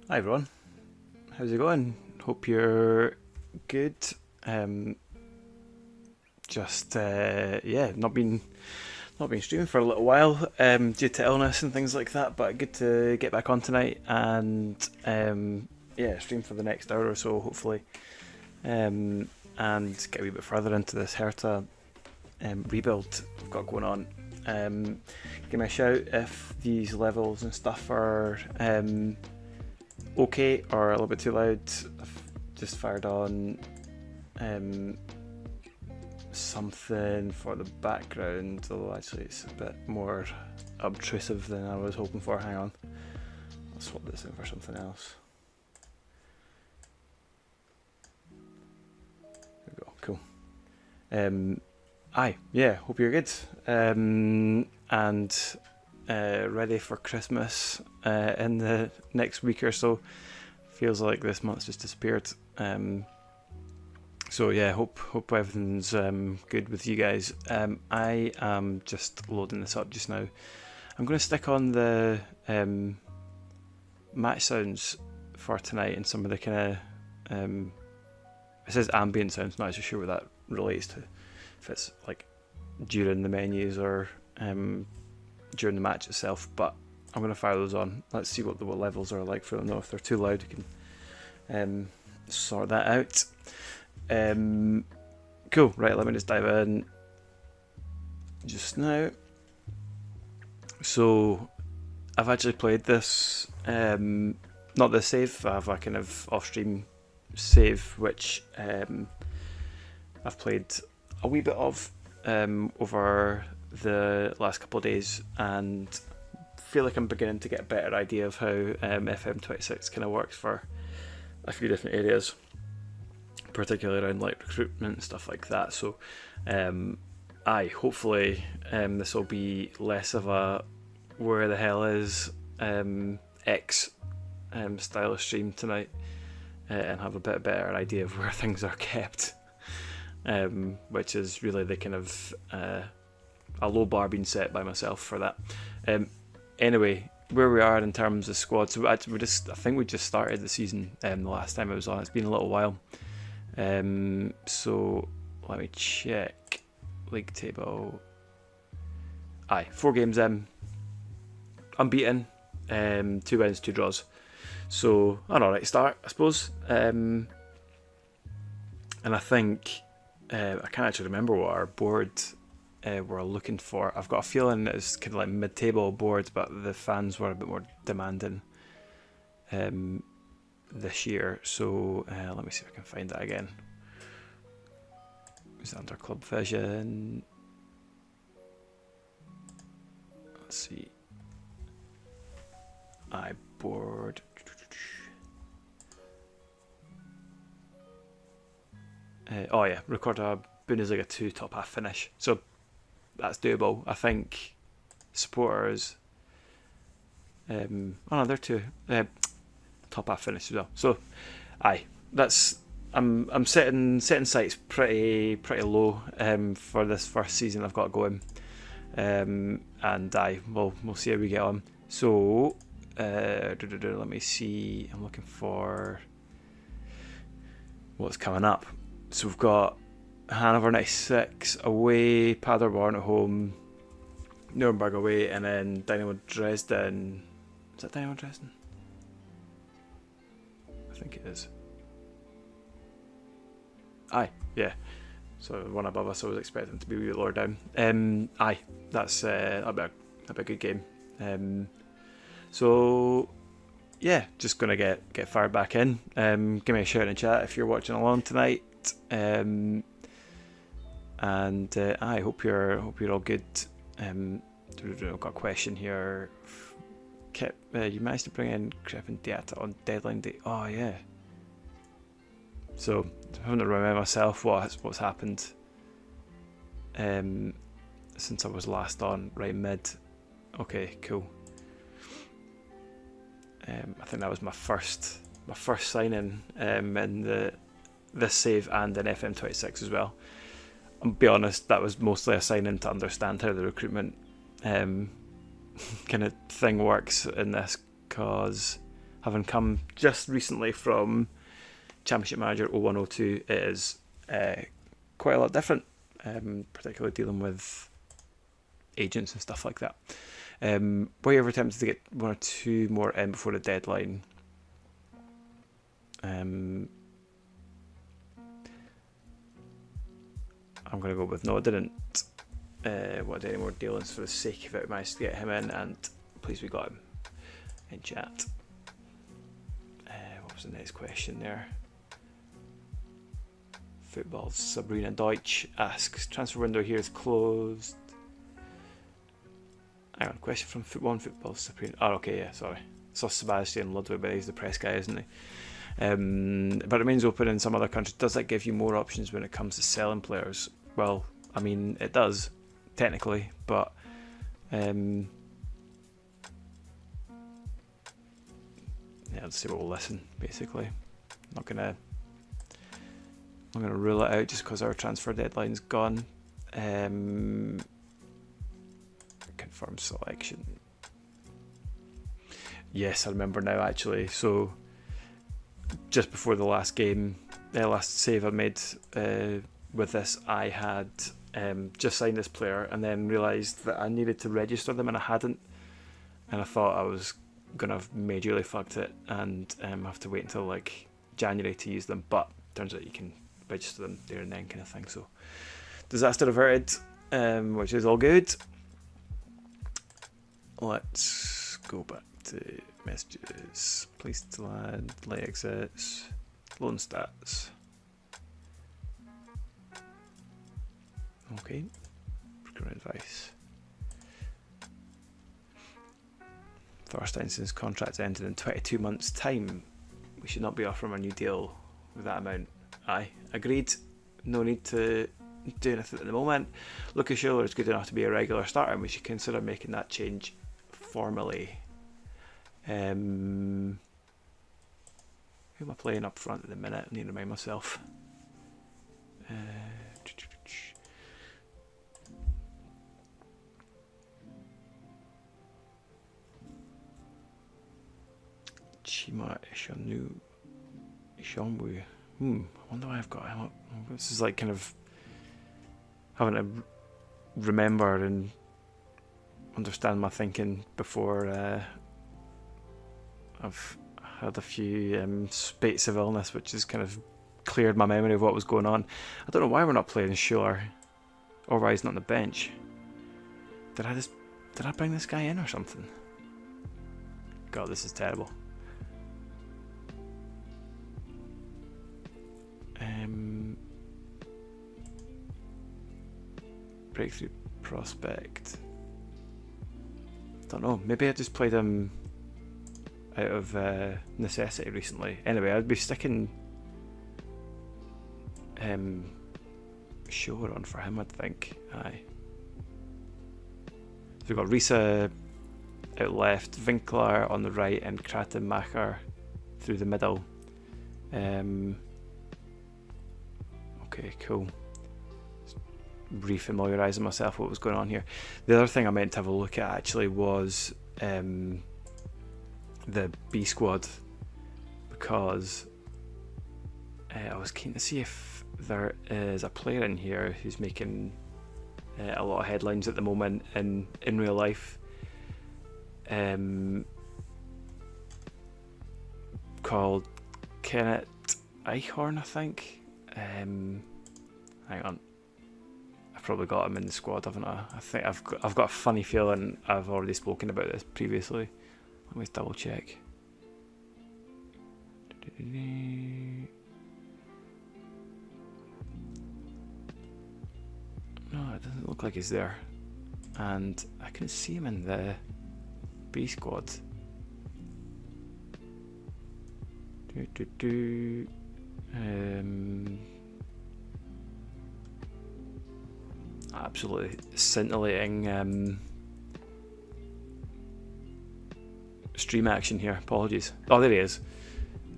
Hi everyone, how's it going? Hope you're good. Not been streaming for a little while due to illness and things like that, but good to get back on tonight and stream for the next hour or so hopefully, and get a wee bit further into this Hertha rebuild we've got going on. Give me a shout if these levels and stuff are okay or a little bit too loud. I've just fired on something for the background, although actually it's a bit more obtrusive than I was hoping for. Hang on, I'll swap this in for something else. There we go, cool. Hope you're good and ready for Christmas in the next week or so. Feels like this month's just disappeared. Hope everything's good with you guys. I am just loading this up just now. I'm going to stick on the match sounds for tonight and some of the kind of it says ambient sounds. Not actually sure what that relates to. If it's like during the menus or during the match itself, but I'm going to fire those on. Let's see what the levels are like for them. If they're too loud, you can sort that out. Cool, right, let me just dive in just now. So I've actually played this, not this save, I have a kind of off-stream save which I've played a wee bit of over the last couple of days, and feel like I'm beginning to get a better idea of how FM26 kind of works for a few different areas, particularly around like recruitment and stuff like that. So hopefully this will be less of a where the hell is X style of stream tonight, and have a bit better idea of where things are kept, which is really the kind of a low bar being set by myself for that. Anyway, where we are in terms of squad, so I think we just started the season the last time I was on. It's been a little while. So let me check league table. 4 games in, unbeaten, 2 wins, 2 draws. So an alright start, I suppose. And I think I can't actually remember what our board were looking for. I've got a feeling it's kind of like mid-table board, but the fans were a bit more demanding this year. So let me see if I can find that again. Is that under Club Vision? Let's see. Board. Record a Bundesliga 2 top half finish. So that's doable. I think supporters. They're 2 top half finish as well. So, that's I'm setting sights pretty low for this first season I've got going, and we'll see how we get on. So, let me see. I'm looking for what's coming up. So we've got Hannover 96 away, Paderborn at home, Nuremberg away, and then Dynamo Dresden. Is that Dynamo Dresden? I think it is. Yeah. So one above us, I was expecting to be a wee bit lower down. That's that'll be a good game. So yeah, just gonna get fired back in. Give me a shout in the chat if you're watching along tonight. I hope you're all good. I've got a question here. You managed to bring in Crep and Diata on deadline day. Oh yeah. So I'm having to remind myself what's happened since I was last on right mid. Okay, cool. I think that was my first sign-in in this save and in FM26 as well. I'll be honest, that was mostly a sign-in to understand how the recruitment kind of thing works in this, because having come just recently from Championship Manager 0102, it is quite a lot different, particularly dealing with agents and stuff like that. Were you ever tempted to get one or two more in before the deadline? I'm going to go with no, I didn't want any more dealings for the sake of it. We managed to get him in, and please, we got him in chat. What was the next question there? Football Sabrina Deutsch asks, transfer window here is closed. Hang on, question from Football Sabrina. Oh, okay, yeah, sorry. Saw Sebastian Ludwig, but he's the press guy, isn't he? But remains open in some other countries. Does that give you more options when it comes to selling players? Well, I mean, it does, technically, but yeah, let's see what we'll listen, basically. I'm not gonna rule it out just because our transfer deadline's gone. Confirm selection. Yes, I remember now, actually. So just before the last game, the last save I made with this, I had just signed this player and then realised that I needed to register them, and I hadn't, and I thought I was gonna have majorly fucked it and have to wait until like January to use them, but turns out you can register them there and then, kind of thing. So disaster averted, which is all good. Let's go back to messages. Please to land, late exits, loan stats. Okay, recruitment advice. Thorsteinson's contract ended in 22 months' time. We should not be offering a new deal with that amount. Aye, agreed. No need to do anything at the moment. Lucas Schiller is good enough to be a regular starter, and we should consider making that change formally. Who am I playing up front at the minute? I need to remind myself. Chima Ishonwu. I wonder why I've got him up. This is like kind of having to remember and understand my thinking before I've had a few spates of illness, which has kind of cleared my memory of what was going on. I don't know why we're not playing Schuller, or why he's not on the bench. Did I bring this guy in or something? God, this is terrible. Breakthrough prospect. Don't know. Maybe I just played him out of necessity recently. Anyway, I'd be sticking Shore on for him, I'd think. Aye. So we've got Risa out left, Winkler on the right, and Kratenmacher through the middle. Okay, cool. Refamiliarising myself with what was going on here. The other thing I meant to have a look at actually was the B squad, because I was keen to see if there is a player in here who's making a lot of headlines at the moment in real life, called Kenneth Eichhorn, I think. Hang on, I've probably got him in the squad, haven't I? I think I've got a funny feeling I've already spoken about this previously. Let me double check. No, it doesn't look like he's there, and I can see him in the B squad. Absolutely scintillating stream action here. Apologies. Oh, there he is.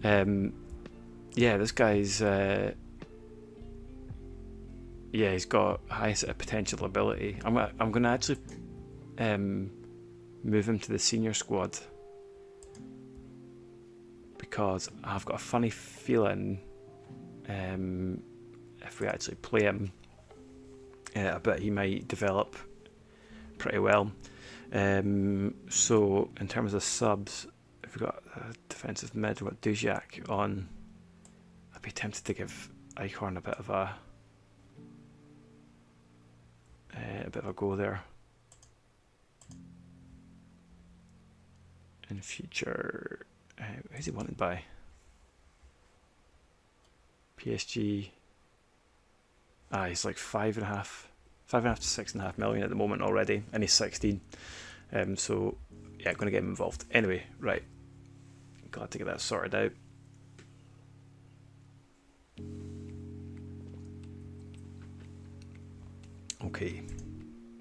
Yeah, this guy's yeah, he's got high potential ability. I'm gonna actually move him to the senior squad. because I've got a funny feeling if we actually play him a bit, he might develop pretty well. So in terms of subs, if we've got a defensive mid, we've got Dujak on. I'd be tempted to give Eichhorn a bit of a go there in future. Who's he wanted by? PSG. He's like 5.5 to 6.5 million at the moment already, and he's 16. So yeah, going to get him involved. Anyway, right. Glad to get that sorted out. Okay,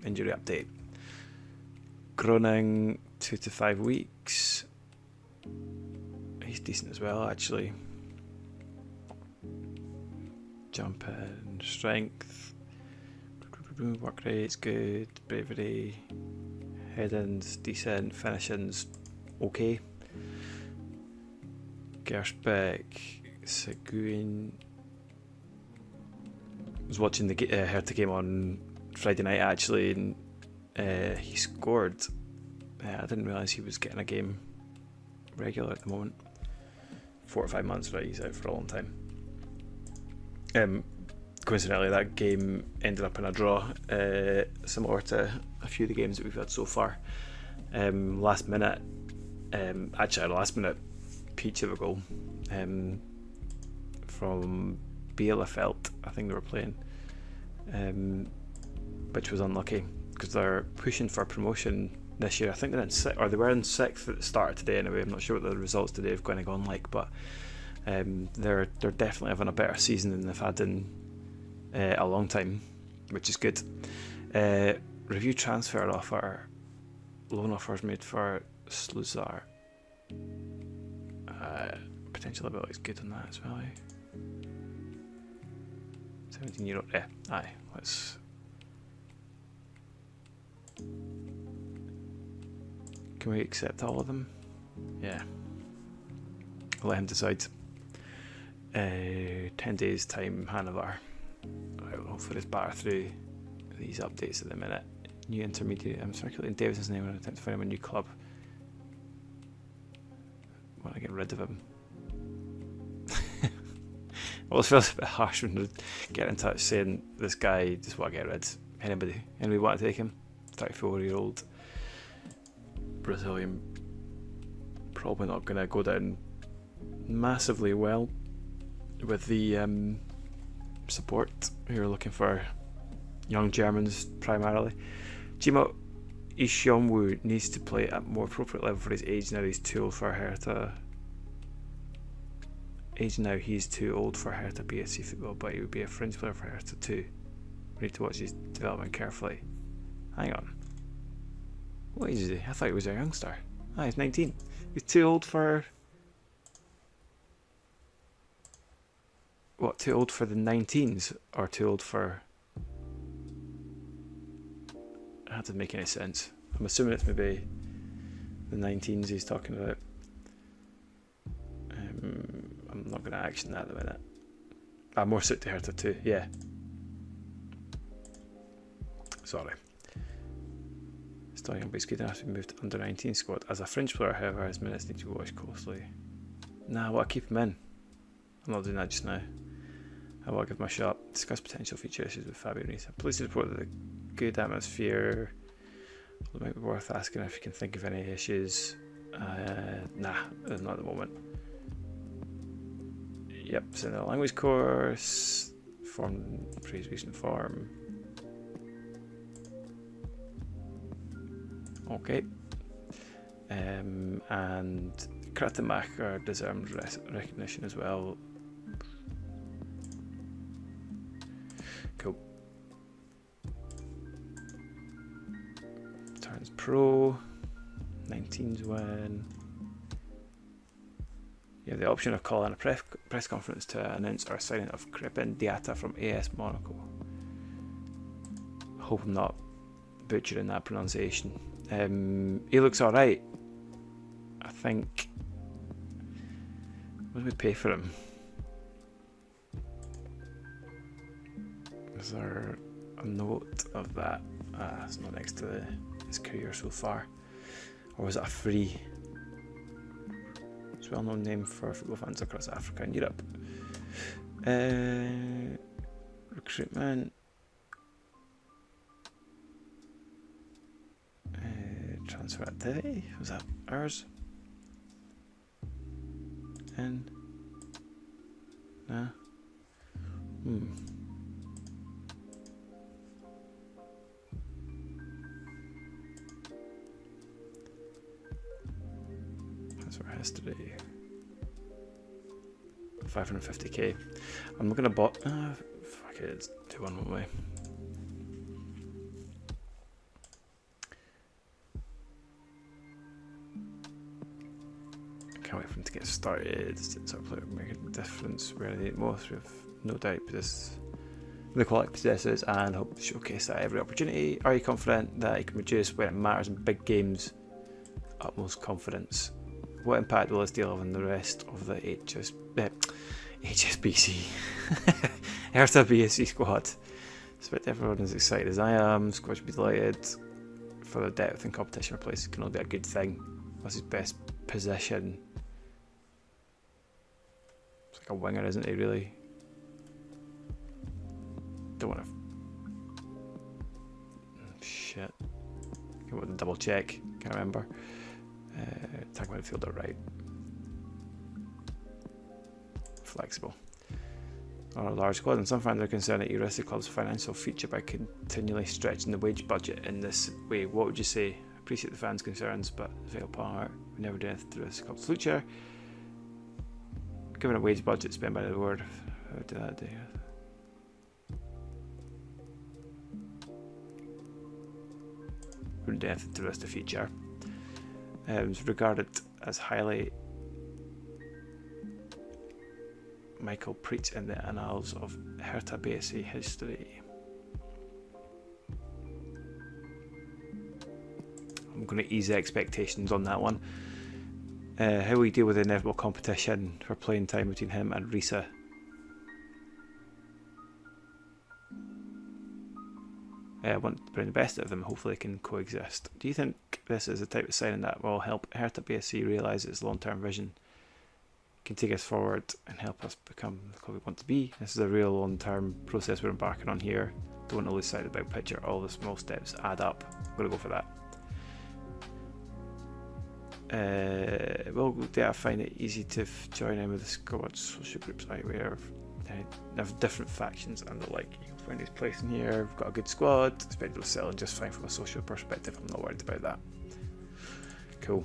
injury update. Groening 2 to 5 weeks. He's decent as well, actually. Jump in, strength, work rate's good, bravery, head-ins decent, finishing's okay. Gersbeck, Seguin. I was watching the Hertha game on Friday night actually, and he scored. I didn't realise he was getting a game regular at the moment. 4 or 5 months, right? He's out for a long time. Coincidentally, that game ended up in a draw, similar to a few of the games that we've had so far. Last minute peach of a goal from Bielefeld, I think they were playing, which was unlucky because they're pushing for promotion this year. I think they're in sixth, or they were in sixth at the start of today anyway. I'm not sure what the results today have going to go on like, but they're definitely having a better season than they've had in a long time, which is good. Review transfer offer, loan offers made for Sluzar. Potential ability is good on that as well. €17. Yeah, aye. Let's. Can we accept all of them? Yeah. I'll let him decide. 10 days time, Hanover. I will hopefully just batter through these updates at the minute. New intermediate. I'm circulating Davison's name and attempt to find him a new club. Want to get rid of him. Well, it feels a bit harsh when they get in touch saying this guy just want to get rid. Anybody want to take him? 34-year-old Brazilian. Probably not going to go down massively well with the support who are looking for young Germans primarily. Jimo Ishionwu needs to play at more appropriate level for his age now. He's too old for Hertha. He's too old for Hertha BSC football, but he would be a fringe player for Hertha too. We need to watch his development carefully. Hang on. What age is he? I thought he was a youngster. He's 19. He's too old for... What, too old for the 19s? Or too old for... That doesn't make any sense. I'm assuming it's maybe the 19s he's talking about. I'm not going to action that at the minute. More suit to Hertha too, yeah. Sorry. Still young, but he's good enough to be moved to under 19 squad. As a fringe player, however, his minutes need to be watched closely. Nah, I want to keep him in. I'm not doing that just now. I want to give him a shot. Discuss potential future issues with Fabio Ruiz. I'm pleased to report that the good atmosphere. It might be worth asking if you can think of any issues. Nah, not at the moment. Yep, send a language course. Form, praise recent form. Okay. And Kratenmacher deserves recognition as well. Cool. Turns pro. 19's win. You have the option of calling a press conference to announce our signing of Crepin Diatta from AS Monaco. Hope I'm not butchering that pronunciation. He looks alright. I think What do we pay for him? Is there a note of that? It's not next to his career so far. Or was it a free? It's a well-known name for football fans across Africa and Europe. Recruitment. Transfer activity. Was that ours? And nah. Transfer history. 550k. I'm looking at fuck it, let's do one more way. Can't wait for him to get started. Sort of like making a difference where they need it most. We have no doubt the quality possesses and hope to showcase that every opportunity. Are you confident that he can produce when it matters in big games? Utmost confidence. What impact will this deal have on the rest of the HSBC Hertha BSC squad? I expect everyone is excited as I am. Squad should be delighted for the depth and competition replace. It can only be a good thing. What's his best position? It's like a winger, isn't he, really? Don't want to... Shit. I want to double check. Can't remember. Attack midfielder, right. Flexible. Or a large squad, and some fans are concerned that you risk the club's financial future by continually stretching the wage budget in this way. What would you say? I appreciate the fans' concerns, but veil part, we never do anything to risk the club's future. Given a wage budget spent by the board, how would that do? Wouldn't do anything to risk the future. It's regarded as highly Michael Preach in the annals of Hertha BSC history. I'm going to ease the expectations on that one. How will we deal with the inevitable competition for playing time between him and Risa? I want to bring the best out of them. Hopefully they can coexist. Do you think this is the type of signing that will help Hertha BSC realise its long-term vision, can take us forward and help us become the club we want to be? This is a real long-term process we're embarking on here. Don't want to lose sight of the big picture. All the small steps add up. I'm going to go for that. Well, do I find it easy to join in with the squad social groups I wear? They have different factions and the like. You'll find his place in here. We've got a good squad. Expect to sell just fine from a social perspective. I'm not worried about that. Cool.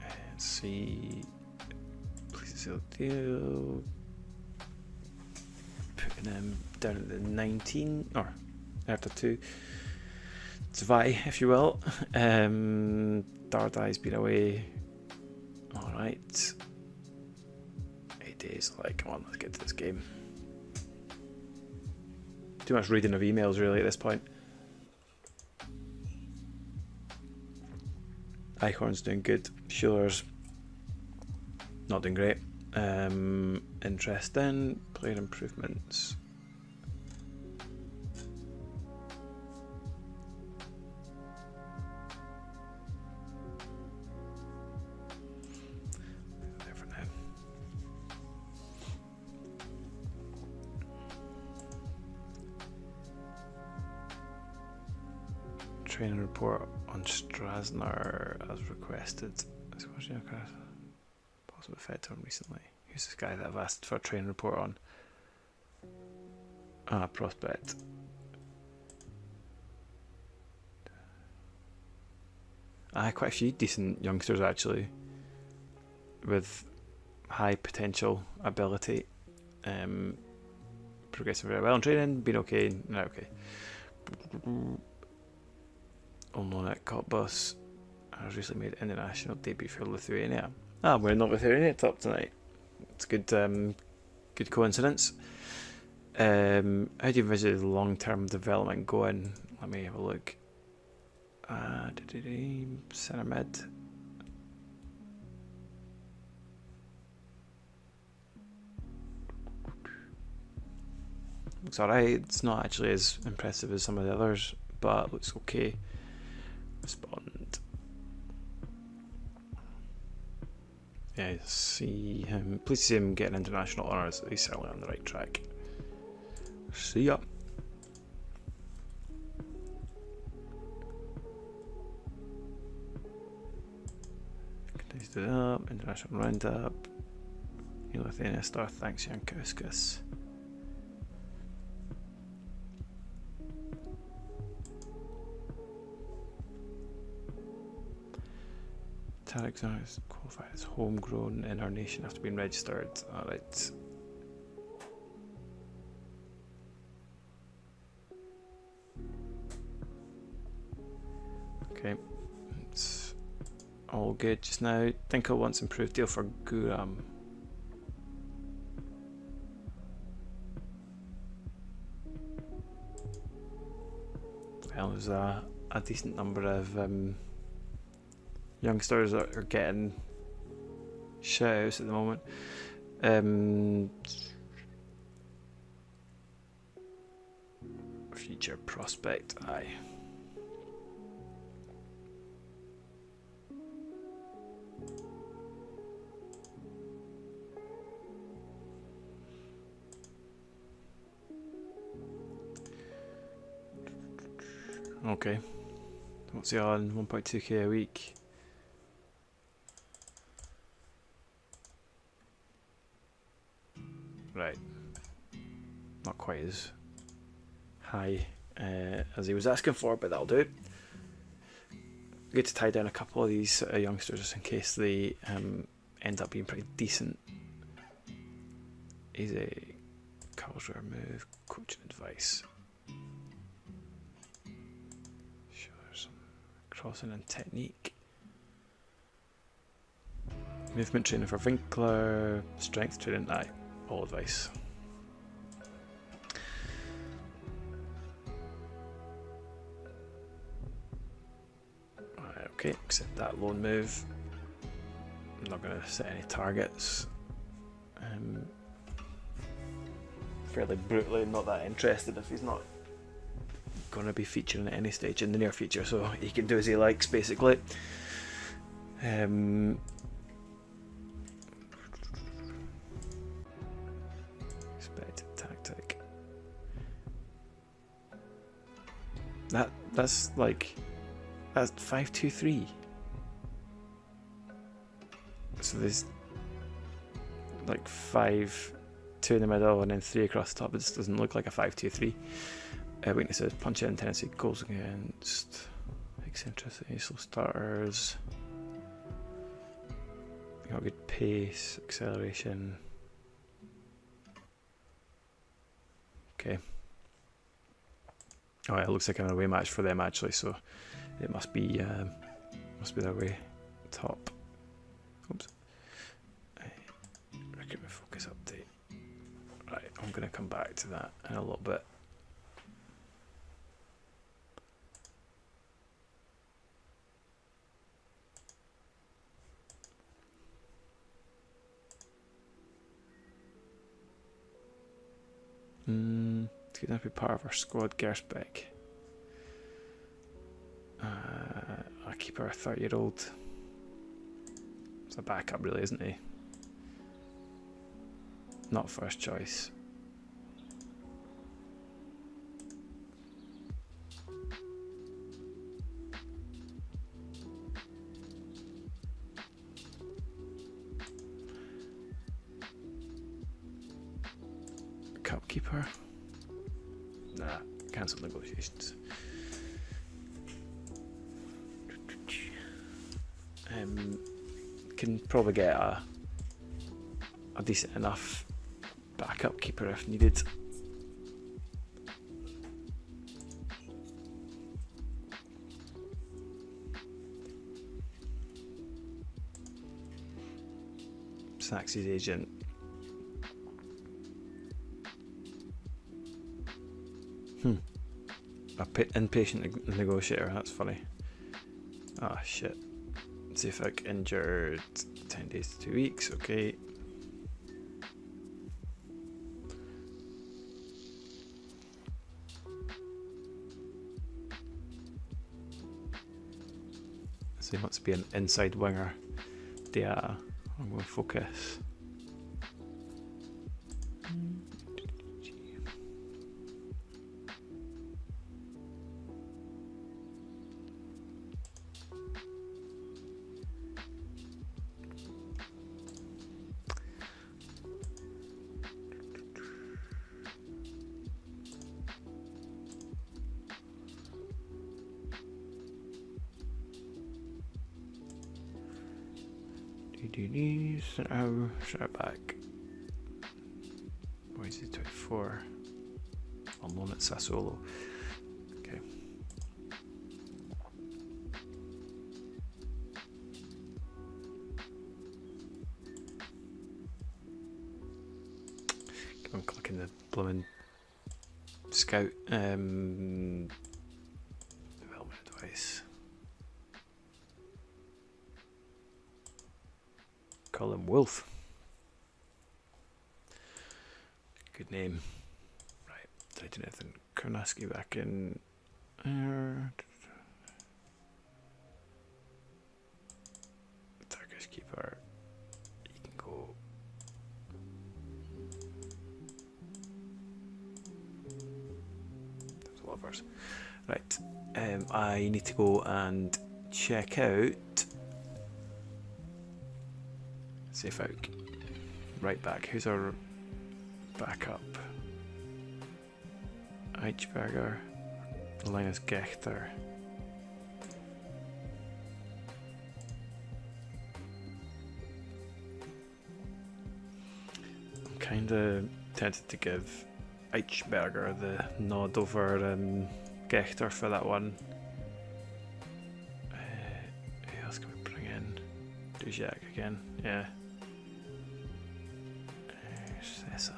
Let's see. Please sell deal. Putting him down at the 19 or after 2. Zwei, if you will. Dardai's been away. Alright. 8 days. Like, come on, let's get to this game. Too much reading of emails, really, at this point. Eichhorn's doing good. Schuller's not doing great. Interesting. Player improvements. Training report on Strasner as requested. Possible effect on recently. Who's this guy that I've asked for a training report on? Prospect. Quite a few decent youngsters actually, with high potential ability. Progressing very well in training, been okay. No, okay. Unknown cop bus. I was recently made international debut for Lithuania. I'm wearing the Lithuania top tonight. It's a good, good coincidence. How do you envisage the long-term development going? Let me have a look. Centre mid. Looks alright. It's not actually as impressive as some of the others, but looks okay. Respond. Yeah, see him. Pleased to see him getting international honours. He's certainly on the right track. See ya. Continues to do up. International roundup. New Lithuania star. Thanks, Jankauskas. Tarek is qualified as homegrown in our nation after being registered. Alright. Okay. It's all good just now. Dinkel wants improved deal for Guram. Well, there's a decent number of youngsters that are getting shout-outs at the moment. Future prospect, aye. Okay. What's he on? 1.2k a week. Right. Not quite as high as he was asking for, but that'll do. Good to tie down a couple of these youngsters just in case they end up being pretty decent. Easy. Culture move. Coaching advice. Show there's some crossing and technique. Movement training for Winkler. Strength training. Aye. All advice. Right, okay, accept that loan move. I'm not going to set any targets. Fairly brutally not that interested if he's not going to be featuring at any stage in the near future, so he can do as he likes basically. That's 5-2-3. So there's like 5, 2 in the middle, and then 3 across the top. This doesn't look like a 5-2-3. Weaknesses: punch in tendency, goals against, eccentricity, slow starters. Got good pace, acceleration. Okay. Oh, it looks like an away match for them actually, so it must be their way top. Oops. Recruitment focus update. Right, I'm gonna come back to that in a little bit. It's going to be part of our squad, Gersbeck. Our keeper, 30-year-old. It's a backup really, isn't he? Not first choice. Cup keeper. Nah, cancel negotiations. Can probably get a decent enough backup keeper if needed. Saxy's agent. Impatient negotiator, that's funny. Ah, shit. Zafik injured 10 days to 2 weeks, okay. So he wants to be an inside winger. Yeah, I'm going to focus. Center back. Why is he 24? On loan at Sassuolo. Okay. I'm clicking the blooming scout development advice. Call him Wolf. Good name. Right, did I do anything? Karnaski back in. Turkish keeper. You can go. There's a lot of ours. Right, I need to go and check out. Safe out. Right back. Who's our backup? Eichberger. Linus Gechter. I'm kind of tempted to give Eichberger the nod over Gechter for that one. Who else can we bring in? Dujak again. Yeah. Cesar.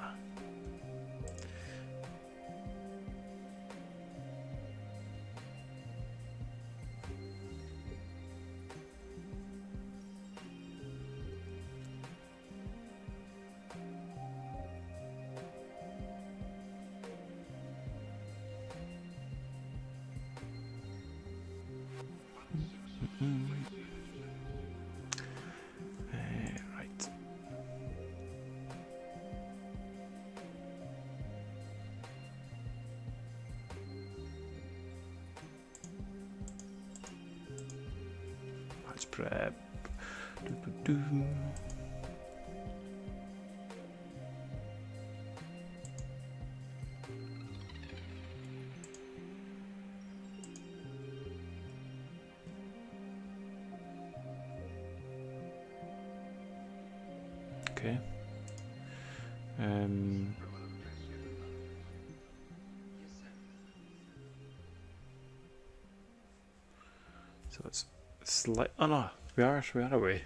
Right. Let's prep. Okay. So it's slight. Oh no, we are away.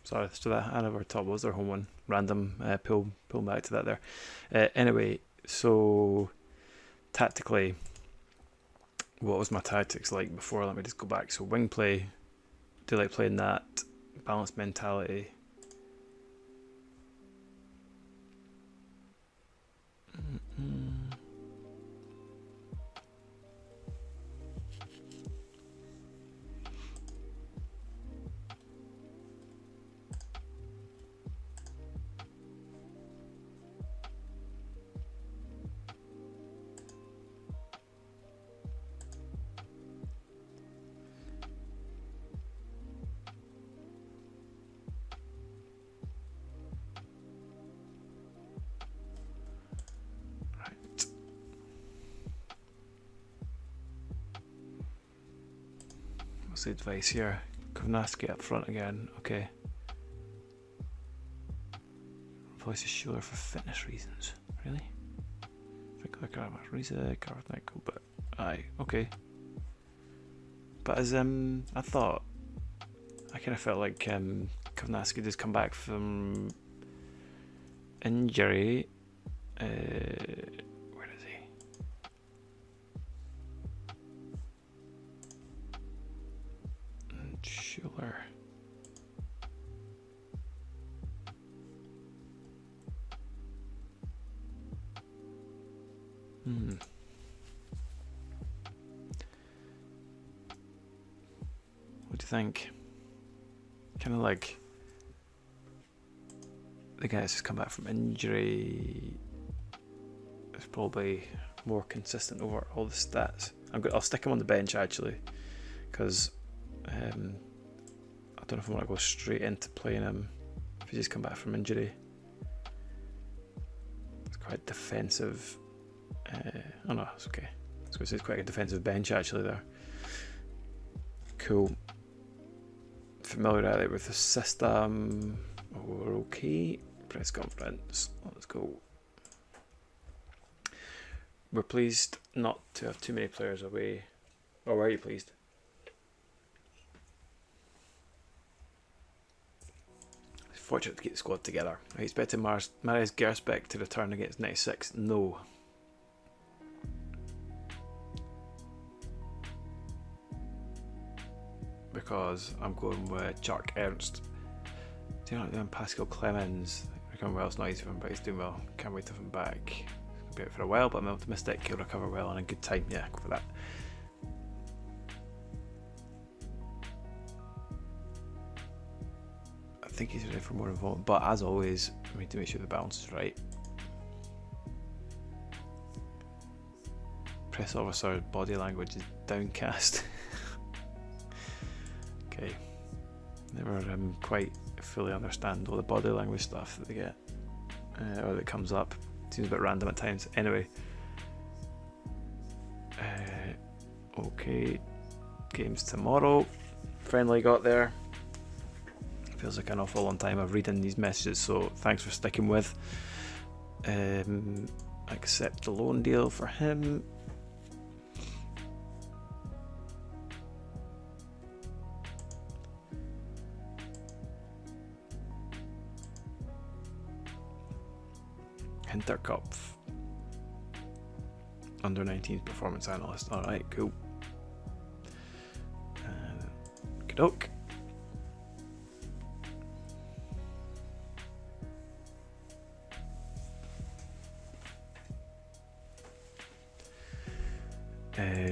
Sorry, so that I never thought was their home one. Random pull back to that there. Anyway, so tactically, what was my tactics like before? Let me just go back. So wing play, do like playing that, balanced mentality. What's the advice here? Kovnaski up front again. Okay. Replace his shoulder for fitness reasons. Really? But aye, okay. But as I thought, I kind of felt like Kovnaski just come back from injury. Where is he? Schuler. What do you think? Kind of like the guy that's just come back from injury is probably more consistent over all the stats. I'll stick him on the bench actually, because I don't know if I want to go straight into playing him if he's just come back from injury. It's quite defensive. Oh no, it's okay. I was going to say it's quite a defensive bench actually there. Cool. Familiarity with the system. We're okay. Press conference. Let's go. We're pleased not to have too many players away. Or were you pleased? Fortunate to keep the squad together. I expected Marius Gersbeck to return against 96. No. Because I'm going with Jark Ernst. Do you know what I'm doing? Pascal Clemens. Recovering well, it's not easy for him, but he's doing well. Can't wait to have him back. He'll be out for a while, but I'm optimistic he'll recover well in a good time. Yeah, go for that. I think he's ready for more involvement, but as always, we need to make sure the balance is right. Press officer body language is downcast. Okay. Never quite fully understand all the body language stuff that they get, or that comes up. Seems a bit random at times. Anyway. Okay. Games tomorrow. Friendly got there. Feels like an awful long time of reading these messages, so thanks for sticking with. Accept the loan deal for him. Hinterkopf, under 19s performance analyst. Alright, cool. Good luck.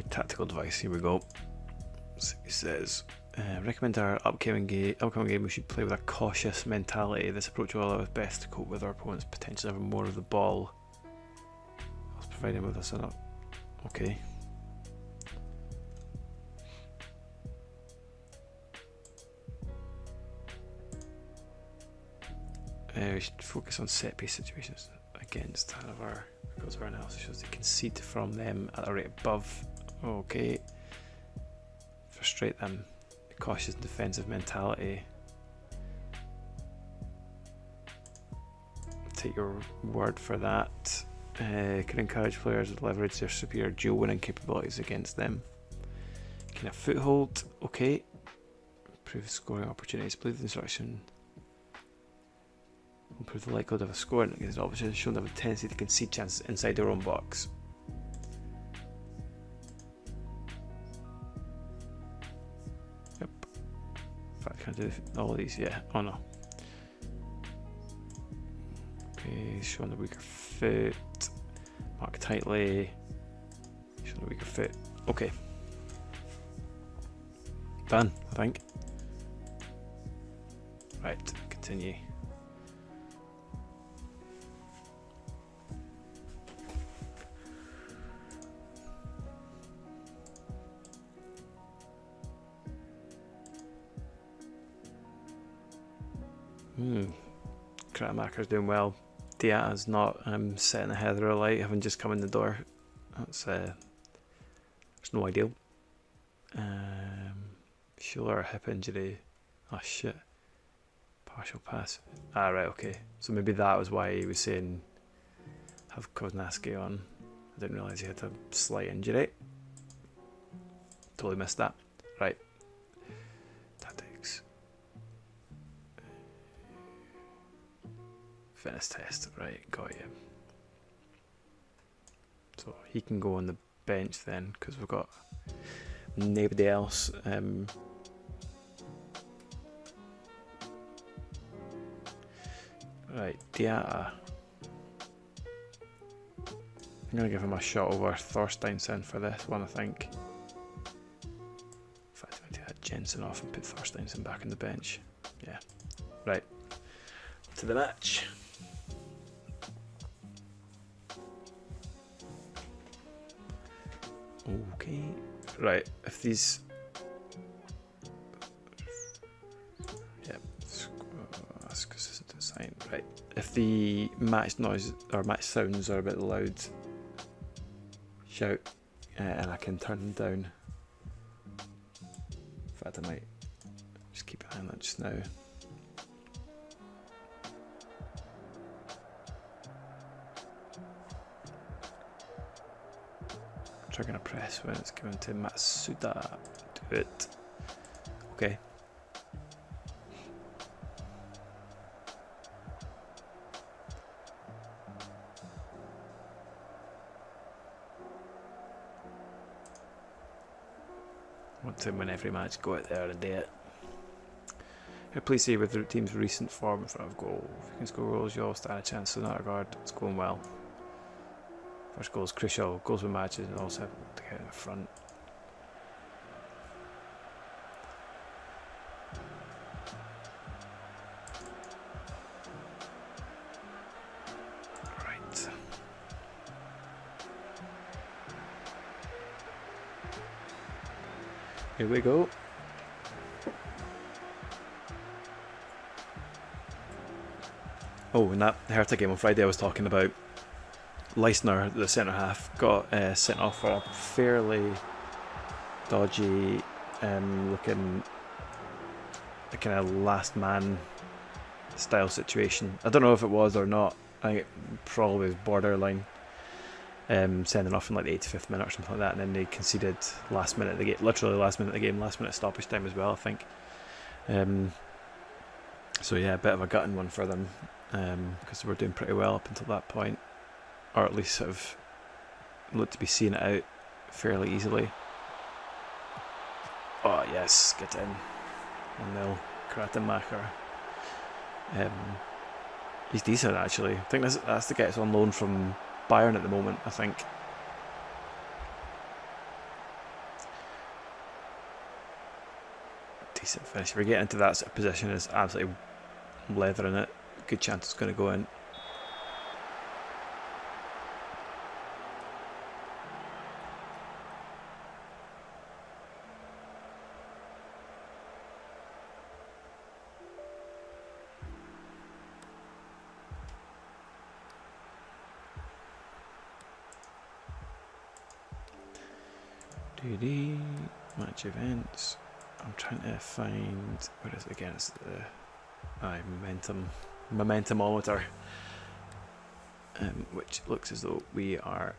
Tactical advice, here we go. So he says, recommend our upcoming game we should play with a cautious mentality. This approach will allow us best to cope with our opponents potentially having more of the ball. I was providing with us enough. Okay. We should focus on set piece situations against Hanover because our analysis shows they concede from them at a rate above. Okay. Frustrate them. Cautious defensive mentality. Take your word for that. Can encourage players to leverage their superior dual winning capabilities against them. Can a foothold? Okay. Improve scoring opportunities. Believe the instruction. Improve the likelihood of a scoring against an opposition shown to have a tendency to concede chances inside their own box. Yep. In fact, can I do all of these? Yeah. Oh no. Okay, showing the weaker foot. Mark tightly. Showing the weaker foot. Okay. Done, I think. Right, continue. Kratamacher's doing well. Diata's not setting ahead of the light, having just come in the door. That's it's no ideal. Shoulder hip injury. Oh shit. Partial pass. Ah right, okay. So maybe that was why he was saying have Koznaski on. I didn't realise he had a slight injury. Totally missed that. Right. Tactics. Fitness test. Right, got you. So he can go on the bench then, because we've got nobody else Right, Diatta. I'm going to give him a shot over Thorsteinsson for this one, I think. In fact, I'm going to take Jensen off and put Thorsteinsson back on the bench. Yeah. Right. To the match. Okay. Right, if these... Yeah, that's consistent design. Right, if the match noise or match sounds are a bit loud, shout, and I can turn them down. In fact, I might just keep an eye on that just now. Trigger a press when it's given to Matsuda. Do it. Okay. Want to win every match, go out there and do it. Please see with the team's recent form in front of goal. If you can score goals, you all stand a chance. So in that regard, it's going well. First goal is crucial. Goals with matches and also to get in the front. Right. Here we go. Oh, in that Hertha game on Friday I was talking about, Leisner, the centre half, got sent off for a fairly dodgy looking kind of last man style situation. I don't know if it was or not. I think it probably was borderline, sending off in like the 85th minute or something like that, and then they conceded last minute of the game, literally last minute of the game, last minute stoppage time as well, I think. So yeah, a bit of a gutting one for them, because they were doing pretty well up until that point, or at least sort of looked to be seeing it out fairly easily. Oh yes, get in. 1-0, Kratenmacher. He's decent actually. I think that's the guy that's on loan from Bayern at the moment, I think. Decent finish. If we get into that sort of position, is absolutely leathering it. Good chance it's going to go in. Match events. I'm trying to find, where is it again? It's the momentumometer, which looks as though we are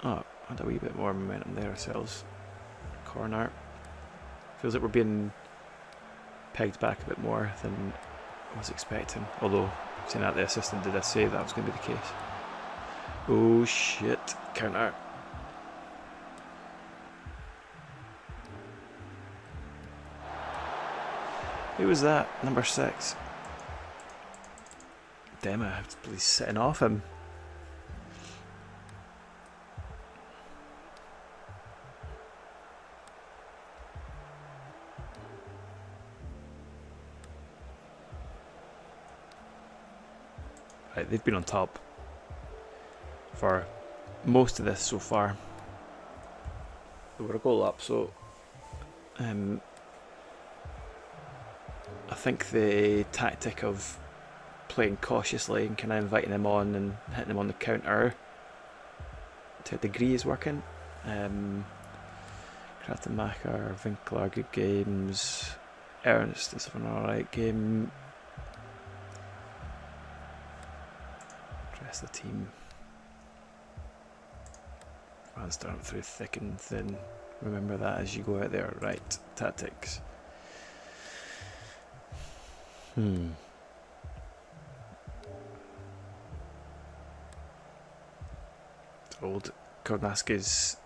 had a wee bit more momentum there ourselves. Corner. Feels like we're being pegged back a bit more than I was expecting, although seeing that the assistant did say that was going to be the case. Oh shit, counter. Who was that? Number 6. Damn it, he's sitting off him. Right, they've been on top for most of this so far. They were a goal up, so I think the tactic of playing cautiously and kind of inviting him on and hitting him on the counter to a degree is working. Kratenmacher, Winkler, good games. Ernst is an alright game. Rest of the team. Fans starting through thick and thin. Remember that as you go out there. Right, tactics. Old Kornaski's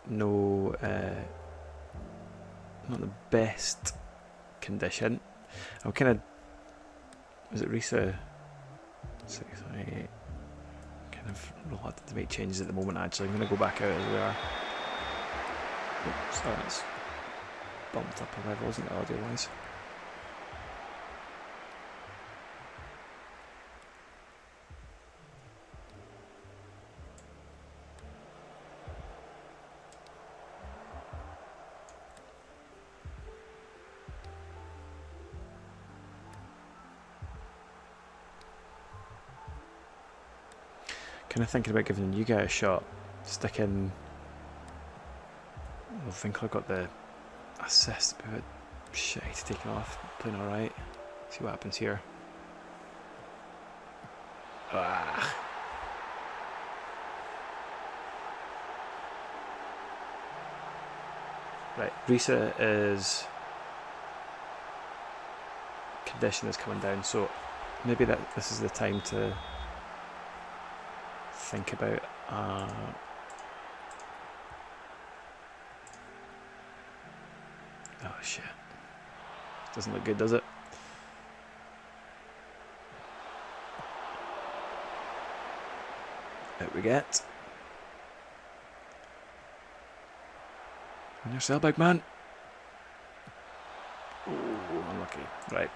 not the best condition. I'm kind of Is it Risa? 698. Kind of reluctant to make changes at the moment. Actually, I'm going to go back out as we are. Oops, oh, that's bumped up a level, isn't it, audio-wise? Kind of thinking about giving you guys a shot. Stick in. I think I got the assist, but shit, he's taking off. Playing alright. See what happens here. Ah. Right, Risa is. Condition is coming down, so maybe this is the time to think about oh shit, doesn't look good, does it? Out we get. On yourself, big man. Oh, unlucky. Right,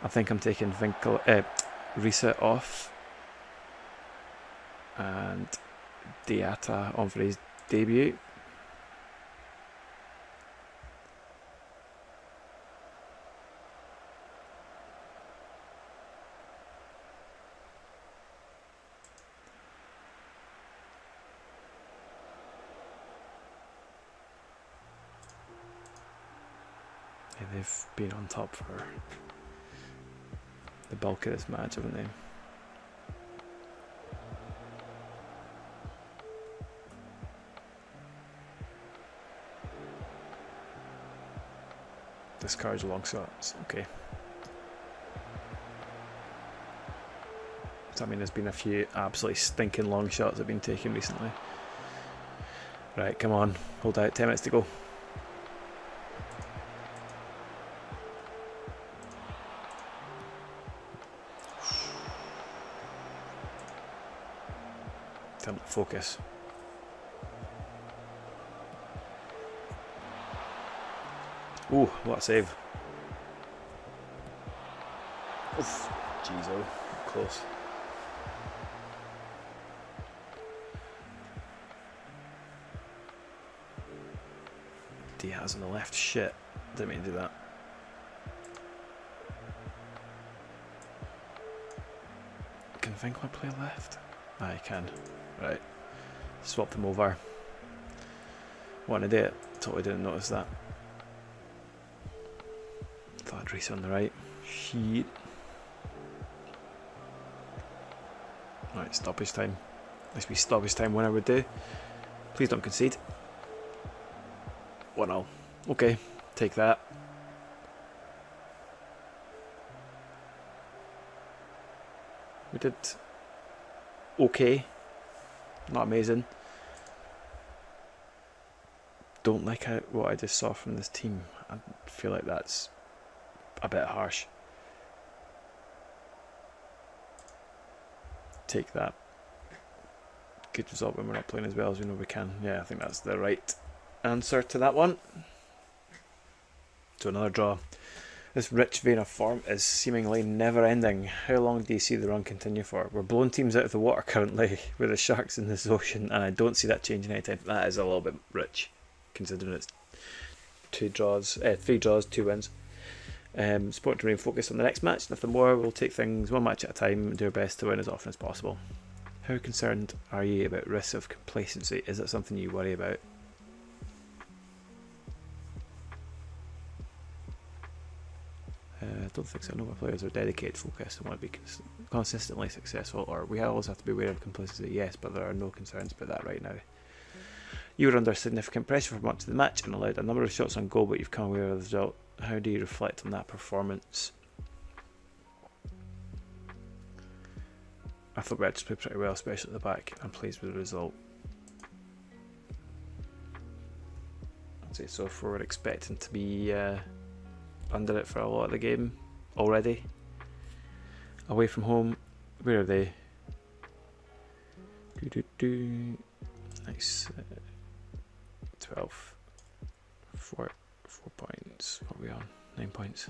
I think I'm taking Risa off and Diatta on for his debut. Yeah, they've been on top for the bulk of this match, haven't they? Discards long shots, okay. Does that mean there's been a few absolutely stinking long shots that have been taken recently? Right, come on, hold out, 10 minutes to go. Time to focus. Ooh, what a save. Oof, jeez, oh, close. Diaz on the left, shit. Didn't mean to do that. Can Vinkler play left? Ah, he can. Right. Swap them over. What an idiot. Totally didn't notice that. Thought Reese on the right. Shit. Right, stoppage time. At least we stoppage time when I would do. Please don't concede. 1-0. Okay, take that. We did okay. Not amazing. Don't like what I just saw from this team. I feel like that's a bit harsh. Take that. Good result when we're not playing as well as we know we can. Yeah, I think that's the right answer to that one. So another draw. This rich vein of form is seemingly never ending. How long do you see the run continue for? We're blowing teams out of the water currently with the Sharks in this ocean, and I don't see that changing anytime. That is a little bit rich, considering it's 3 draws, 2 wins. Sport to remain focused on the next match. Nothing more. We'll take things one match at a time and do our best to win as often as possible. How concerned are you about risks of complacency? Is that something you worry about? I don't think so. No, our players are dedicated, focused, and want to be consistently successful. Or we always have to be aware of complacency, yes, but there are no concerns about that right now. You were under significant pressure for much of the match and allowed a number of shots on goal, but you've come away with the result. How do you reflect on that performance? I thought we actually played pretty well, especially at the back. I'm pleased with the result. I'd say so far we're expecting to be under it for a lot of the game already. away from home. Where are they? Nice. 12. 4 points. What are we on? 9 points.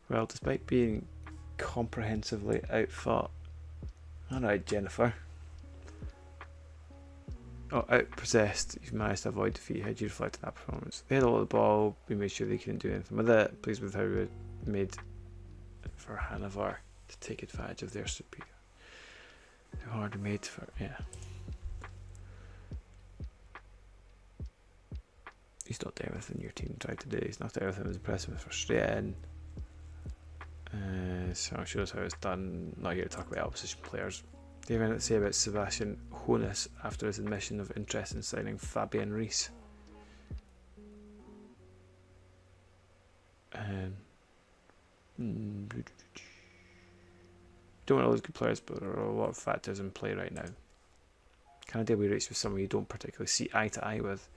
Well, despite being comprehensively outfought. Alright, Jennifer. Oh, outpossessed. You've managed to avoid defeat. How do you reflect on that performance? They had a lot of the ball. We made sure they couldn't do anything with it. Pleased with how we made for Hanover to take advantage of their superior. They're hard made for, yeah. He's not everything your team tried to do. He's not everything was impressive and frustrating. So shows how it's done. Not here to talk about opposition players. Do you have anything to say about Sebastian Hoeneß after his admission of interest in signing Fabian Rees? Don't want all those good players, but there are a lot of factors in play right now. Can I deal with race with someone you don't particularly see eye to eye with?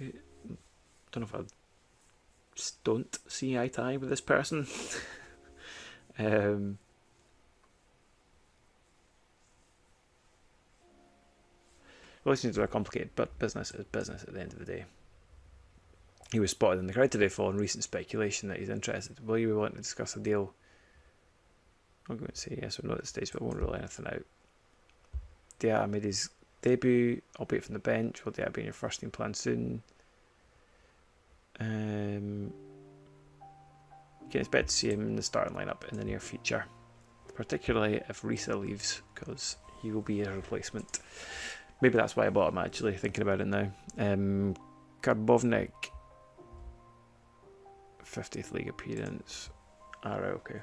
Don't know if I don't see eye to eye with this person. Relations are complicated, but business is business at the end of the day. He was spotted in the crowd today following recent speculation that he's interested. Will you be willing to discuss a deal? I'm going to say yes or no at this stage, but I won't rule anything out. Dia made his debut, albeit from the bench. Will Dia be in your first team plan soon? You can expect to see him in the starting lineup in the near future, particularly if Risa leaves, because he will be a replacement. Maybe that's why I bought him, actually, thinking about it now. Karbovnik, 50th league appearance. Alright, okay.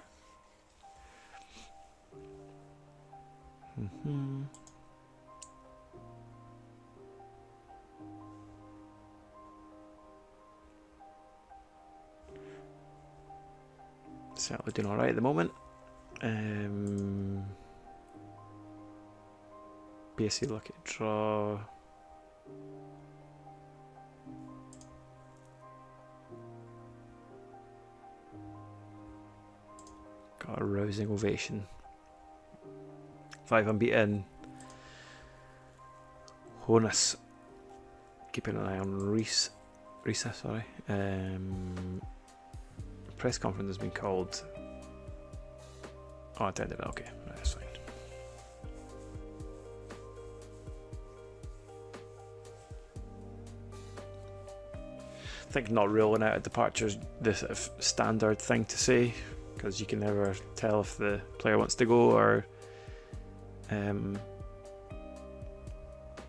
Certainly doing alright at the moment. BSC lucky draw. Got a rousing ovation. 5 unbeaten. Hoeneß. Keeping an eye on Risa, sorry. Press conference has been called. Oh, I attended it. Okay, no, that's fine. I think not ruling out a departure is the sort of standard thing to say, because you can never tell if the player wants to go or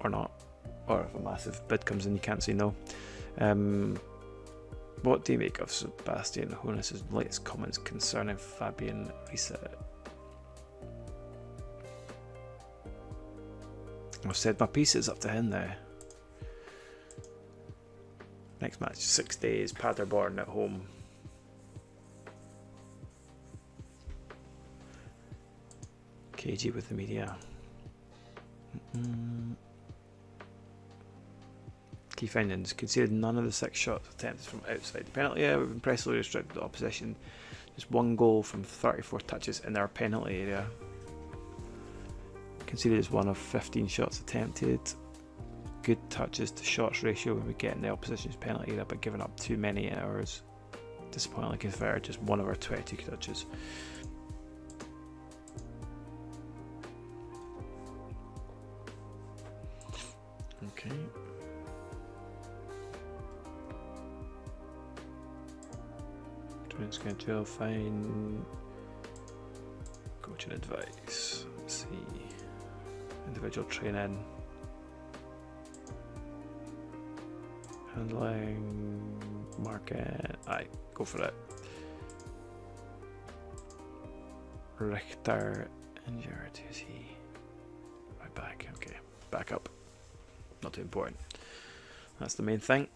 not, or if a massive bid comes in, you can't say no. What do you make of Sebastian Hoeneß's latest comments concerning Fabian Risa? I've said my piece, it's up to him now. Next match, 6 days, Paderborn at home. KG with the media. Key findings: conceded none of the 6 shots attempted from outside the penalty area. We've impressively restricted the opposition. Just 1 goal from 34 touches in our penalty area. Conceded is 1 of 15 shots attempted. Good touches to shots ratio when we get in the opposition's penalty area, but giving up too many in ours. Disappointingly converted just 1 of our 22 touches. Okay. Training schedule, fine. Coaching advice. Let's see. Individual training. Handling. Market. Aye, go for it. Richter injured. Who's he? Right back. Okay. Back up. Not too important. That's the main thing.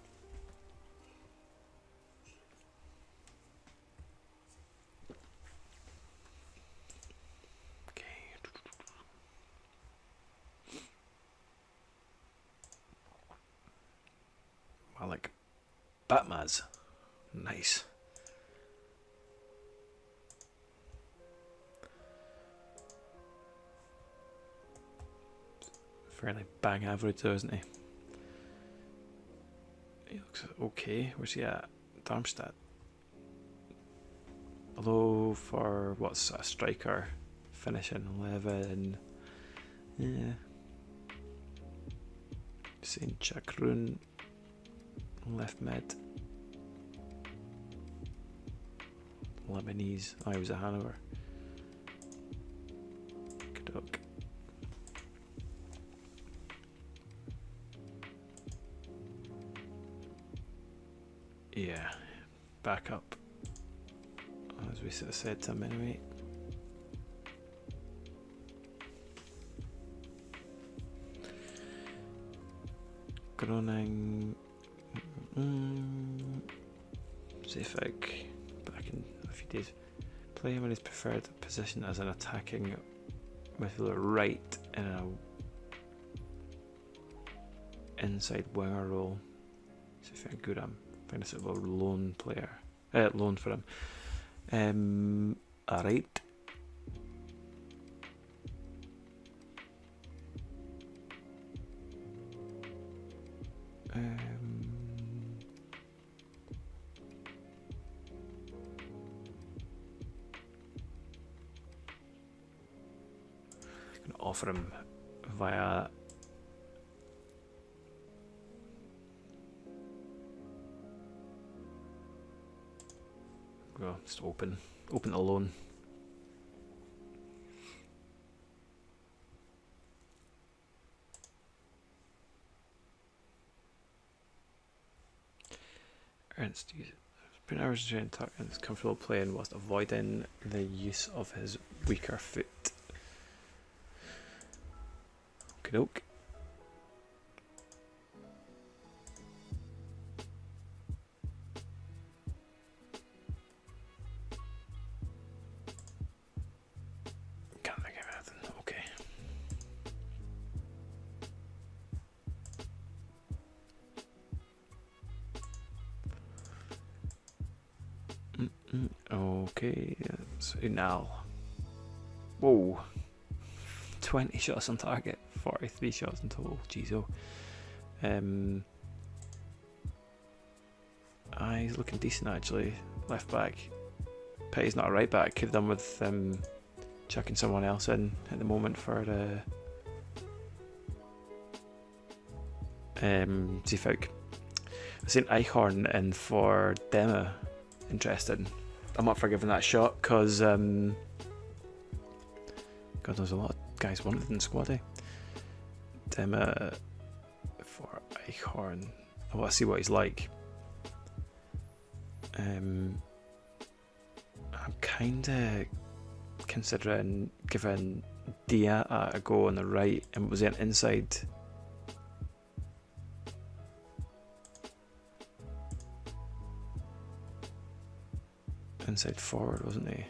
Okay. Malik Batmaz. Nice. Fairly bang average though, isn't he? He looks okay. Where's he at? Darmstadt. Although for what's a striker, finishing 11. Yeah. Saint Chakrun, left mid. Lebanese. Oh, he was at Hanover. Good luck. Yeah, back up. As we sort of said to him anyway. Groningen. Zafig. Back in a few days. Play him in his preferred position as an attacking midfielder right in a inside winger role. Zafig Guram. Find a sort of a loan player. Loan for him. Alright. Gonna offer him via just open the loan. Ernst been hours to talk and is comfortable playing whilst avoiding the use of his weaker foot. Okie doke. Can't think of anything. Okay. Okay, so now. Whoa. 20 shots on target, 43 shots in total. Jeez, oh. He's looking decent actually. Left back. Petty's not a right back. Could have done with chucking someone else in at the moment for the Zafig. I've seen Eichhorn in for Dema. Interesting. I'm up for giving that a shot because God knows a lot of guys wanted in the squad. Dema for Eichhorn. I want to see what he's like. I'm kind of considering giving Dia a go on the right, and was it an inside? Inside forward, wasn't he?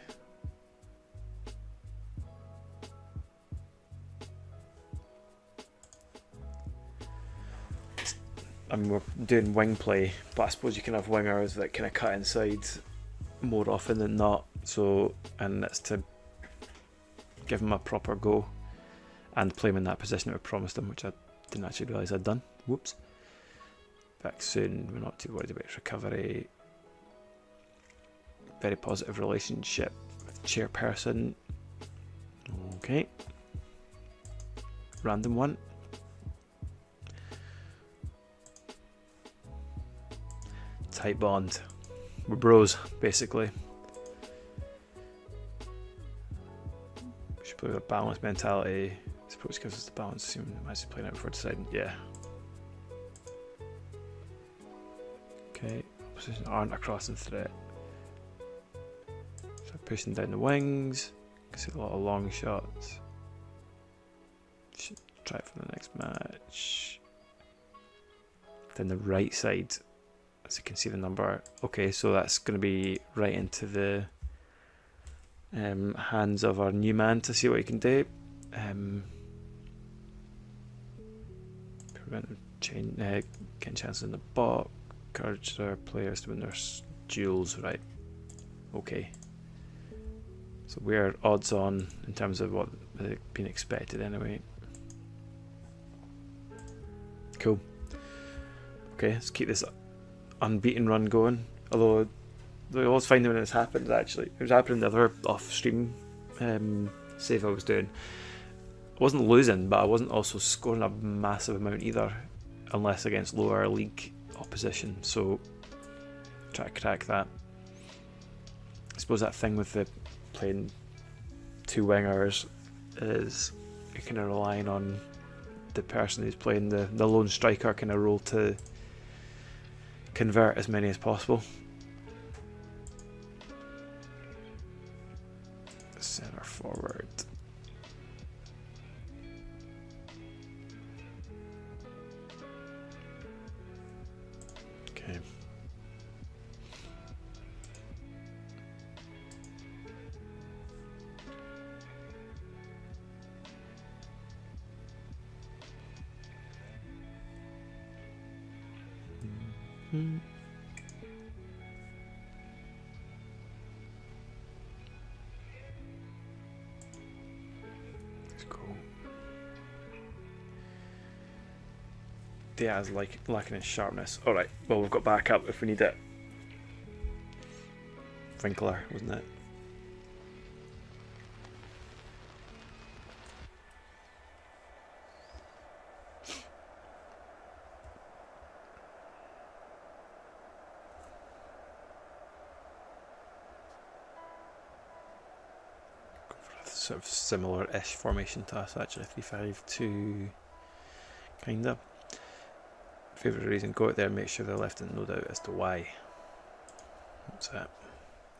I mean, we're doing wing play, but I suppose you can have wingers that kind of cut inside more often than not. So, and it's to give him a proper go and play him in that position that we promised him, which I didn't actually realise I'd done. Whoops. Back soon. We're not too worried about his recovery. Very positive relationship with chairperson. Okay. Random one. Tight bond. We're bros, basically. We should play with a balanced mentality. I suppose it gives us the balance. Assuming I might playing out before deciding. Yeah. Okay. Opposition aren't a crossing threat. So pushing down the wings. Can see a lot of long shots. Should try it for the next match. Then the right side. As you can see the number. Okay, so that's going to be right into the hands of our new man to see what he can do. Prevent getting chances in the box. encourage their players to win their duels, right? Okay. So we're odds on in terms of what been expected anyway. Cool. Okay, let's keep this unbeaten run going. Although I always find when it's happened, actually it was happening the other off-stream save I was doing. I wasn't losing, but I wasn't also scoring a massive amount either, unless against lower league opposition. So try to crack that. I suppose that thing with the playing two wingers is you're kind of relying on the person who's playing the lone striker kind of role to convert as many as possible. Centre forward. Okay. Let's go. Diaz lacking in sharpness. Alright, well we've got backup if we need it. Winkler, wasn't it? Sort of similar-ish formation to us actually, 3-5-2 kinda. Favourite reason, go out there and make sure they're left in no doubt as to why. What's that?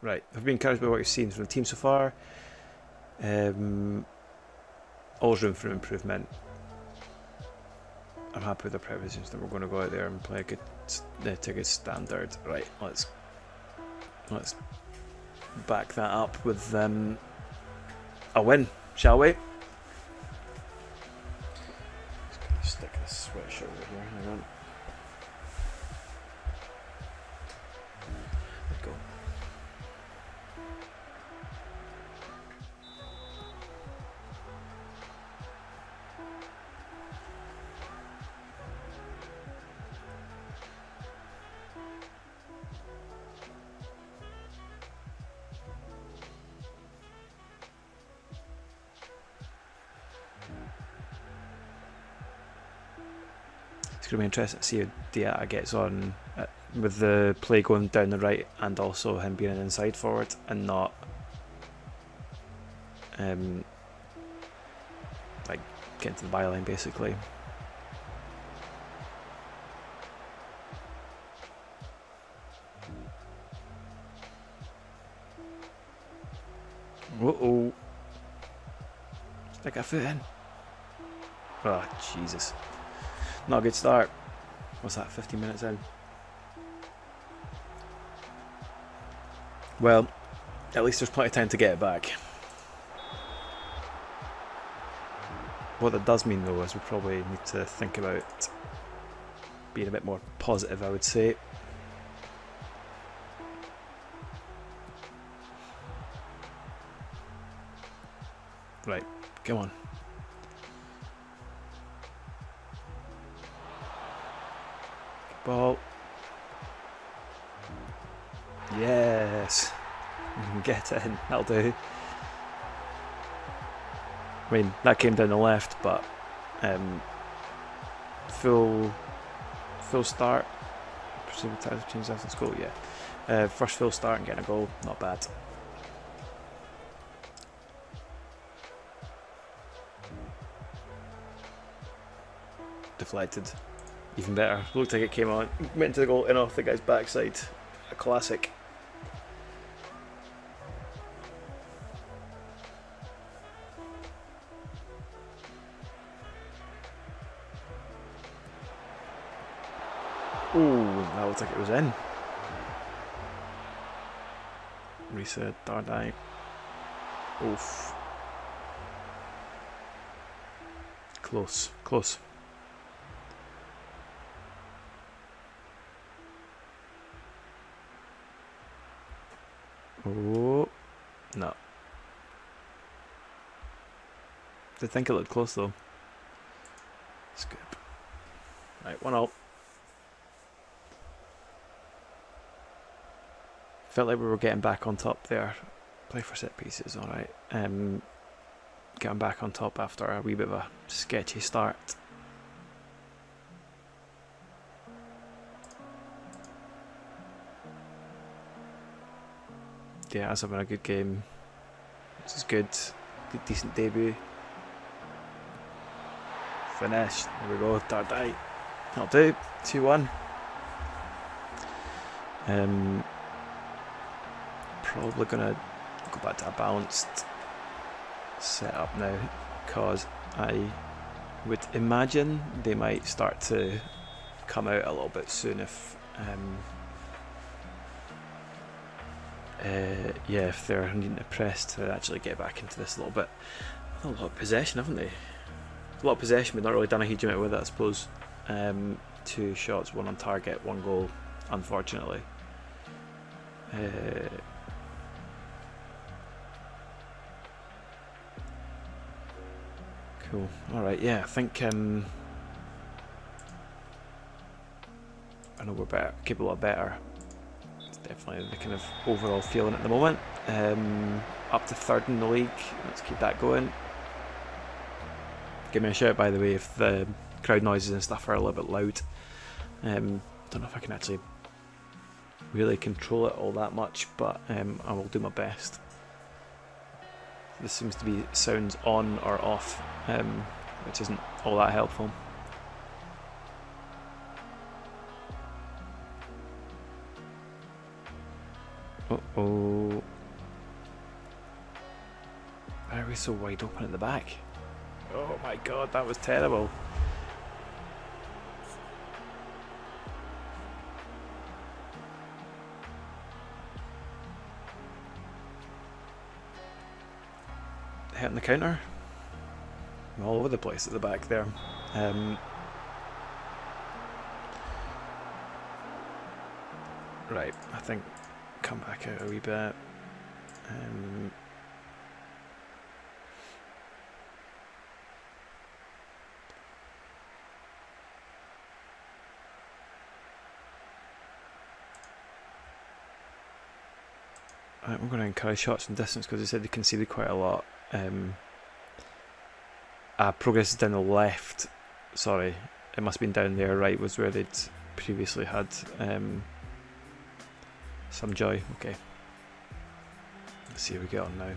Right, I've been encouraged by what you've seen from the team so far. Always room for improvement. I'm happy with the previsions that we're going to go out there and play a good, to a good standard. Right, let's back that up with a win, shall we? Just gonna stick this sweatshirt over here. Hang on. Let's go. It's going to be interesting to see how Diaz gets on with the play going down the right and also him being an inside forward and not like getting to the byline basically. Uh-oh. Stick a foot in. Oh, Jesus. Not a good start. What's that, 15 minutes in? Well, at least there's plenty of time to get it back. What that does mean though is we probably need to think about being a bit more positive, I would say. Right, come on. Ball. Yes. Get in. That'll do. I mean, that came down the left, but full start. Presumed time to change after school. Yeah. First full start and getting a goal. Not bad. Deflected. Even better. Looked like it came on, went into the goal and off the guy's backside. A classic. Ooh, that looked like it was in. Reset, Dardai. Oof. Close, close. Oh, no. Did think it looked close though. Scoop. Right, 1-0. Felt like we were getting back on top there. Play for set pieces, alright. Getting back on top after a wee bit of a sketchy start. Yeah, that's having a good game. This is good. Good, decent debut. Finish. There we go. Dardai. That'll do. 2-1. Probably gonna go back to a balanced setup now, because I would imagine they might start to come out a little bit soon if if they're needing to press to actually get back into this a little bit. A lot of possession, haven't they? A lot of possession, but not really done a huge amount with it, I suppose. 2 shots, 1 on target, 1 goal, unfortunately. Cool. Alright, yeah, I think I know we're better, capable of better. It's definitely the kind of overall feeling at the moment. Up to 3rd in the league. Let's keep that going. Give me a shout, by the way, if the crowd noises and stuff are a little bit loud. Don't know if I can actually really control it all that much, but I will do my best. This seems to be sounds on or off, which isn't all that helpful. Uh-oh. Why are we so wide open at the back? Oh my god, that was terrible. Hitting the counter. I'm all over the place at the back there. Right, I think come back out a wee bit. Right, we're going to encourage shots from distance because they said they conceded quite a lot. Progress is down the left. Sorry, it must have been down there. Right was where they'd previously had some joy. Okay, let's see how we get on now.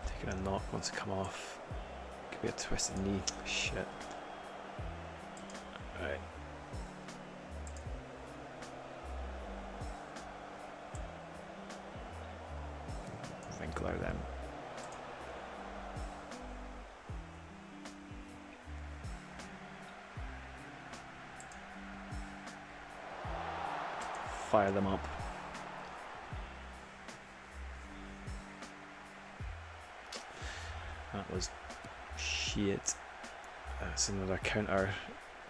Taking a knock wants to come off. Could be a twisted knee. Shit. Right. Winkler then. Fire them up. That was shit. That's another counter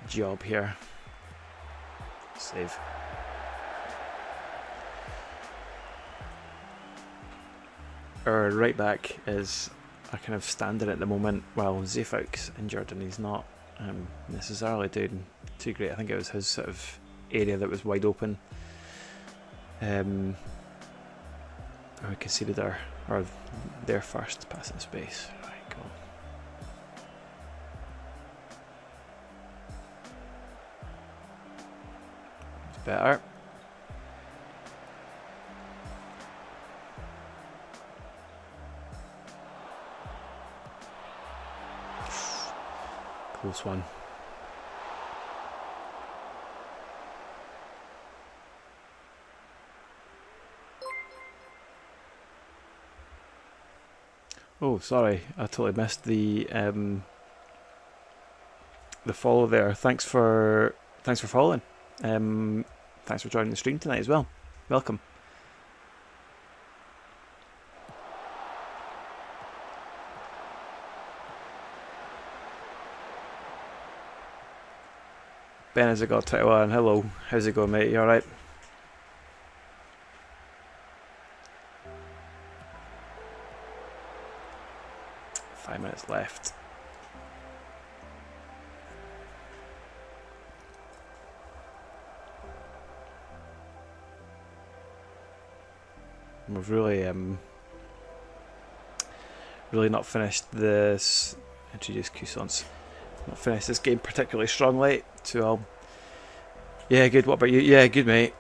job here. Save. Our right back is a kind of standard at the moment. Well, Zefouk's injured and he's not necessarily doing too great. I think it was his sort of area that was wide open. We conceded their first pass in space. Right, go on. Better. Close one. Oh, sorry, I totally missed the follow there. Thanks for following. Thanks for joining the stream tonight as well. Welcome. Ben has got 21. Hello, how's it going, mate? You alright? Five minutes left. We've really not finished this. Introduce Cousins. Not finished this game particularly strongly. 2-0. Yeah, good. What about you? Yeah, good, mate.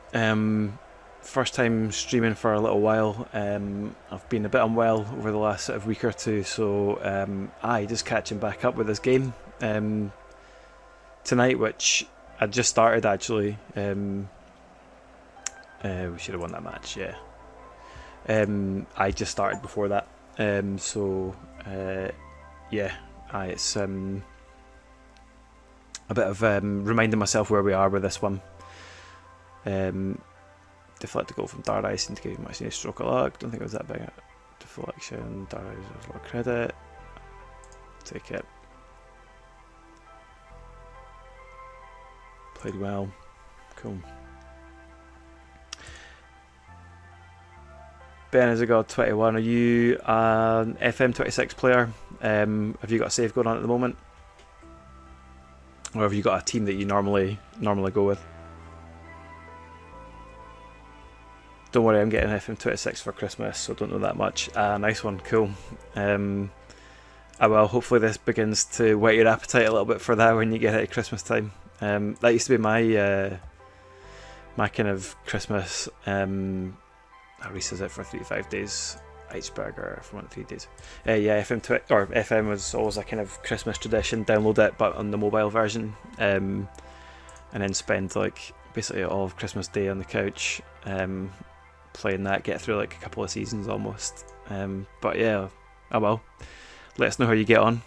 First time streaming for a little while. I've been a bit unwell over the last sort of week or two, so just catching back up with this game tonight, which I just started actually. We should have won that match, yeah. I just started before that, it's a bit of reminding myself where we are with this one. Deflect a goal from Dardai seemed to give much a stroke of luck. Don't think it was that big a deflection. Dardai deserves a lot of credit. Take it. Played well. Cool. Ben has got 21. Are you an FM26 player? Have you got a save going on at the moment? Or have you got a team that you normally go with? Don't worry, I'm getting FM26 for Christmas, so don't know that much. Nice one, cool. Well, hopefully this begins to whet your appetite a little bit for that when you get it at Christmas time. That used to be my kind of Christmas. I resets it for 3 to 5 days. Iceberger for 1 to 3 days. FM was always a kind of Christmas tradition. Download it, but on the mobile version, and then spend like basically all of Christmas Day on the couch, playing that. Get through like a couple of seasons almost. But yeah, well. Let us know how you get on.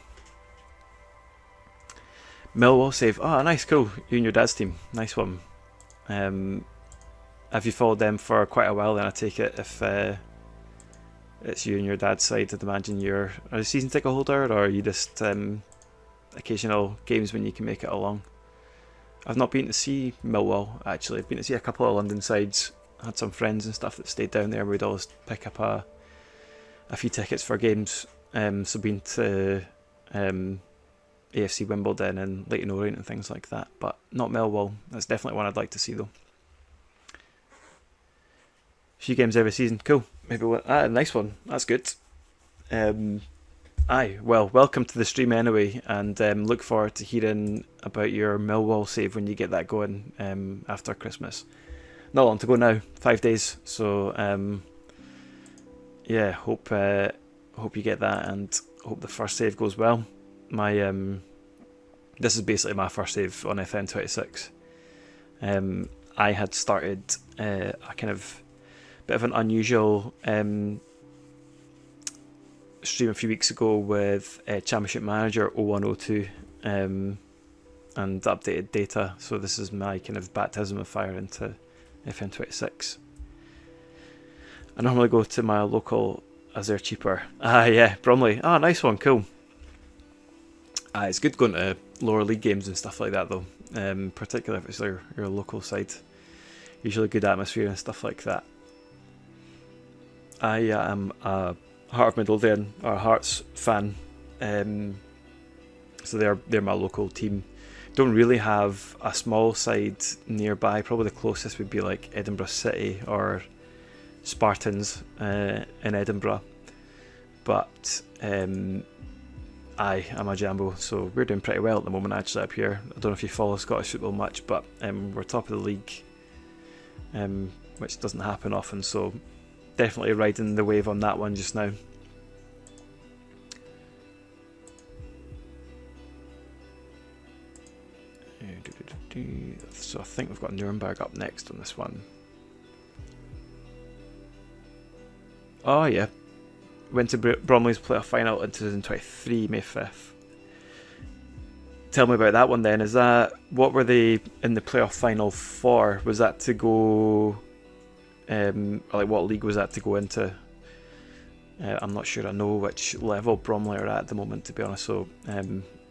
OneMoreSave. Oh, nice, cool. You and your dad's team. Nice one. Have you followed them for quite a while then, I take it, if it's you and your dad's side? I'd imagine you're a season ticket holder, or are you just occasional games when you can make it along? I've not been to see Millwall, actually. I've been to see a couple of London sides. I had some friends and stuff that stayed down there. We'd always pick up a few tickets for games. So been to AFC Wimbledon and Leyton Orient and things like that, but not Millwall. That's definitely one I'd like to see though. Few games every season, cool. Maybe nice one. That's good. Well, welcome to the stream anyway, and look forward to hearing about your OneMoreSave when you get that going after Christmas. Not long to go now, 5 days. So hope you get that, and hope the first save goes well. This is basically my first save on FM26. I had started a kind of bit of an unusual stream a few weeks ago with Championship Manager 0102 and updated data. So this is my kind of baptism of fire into FM26. I normally go to my local as they're cheaper. Yeah, Bromley. Nice one, cool. It's good going to lower league games and stuff like that though, particularly if it's your local side. Usually good atmosphere and stuff like that. I am a Heart of Midlothian, or Hearts fan, so they're my local team. Don't really have a small side nearby. Probably the closest would be like Edinburgh City or Spartans in Edinburgh, but I'm a Jambo, so we're doing pretty well at the moment actually up here. I don't know if you follow Scottish football much, but we're top of the league, which doesn't happen often, so definitely riding the wave on that one just now. So I think we've got Nuremberg up next on this one. Oh yeah, went to Bromley's playoff final in 2023, May 5th. Tell me about that one then. Is that, what were they in the playoff final for? Was that to go, like what league was that to go into? I'm not sure I know which level Bromley are at the moment, to be honest, so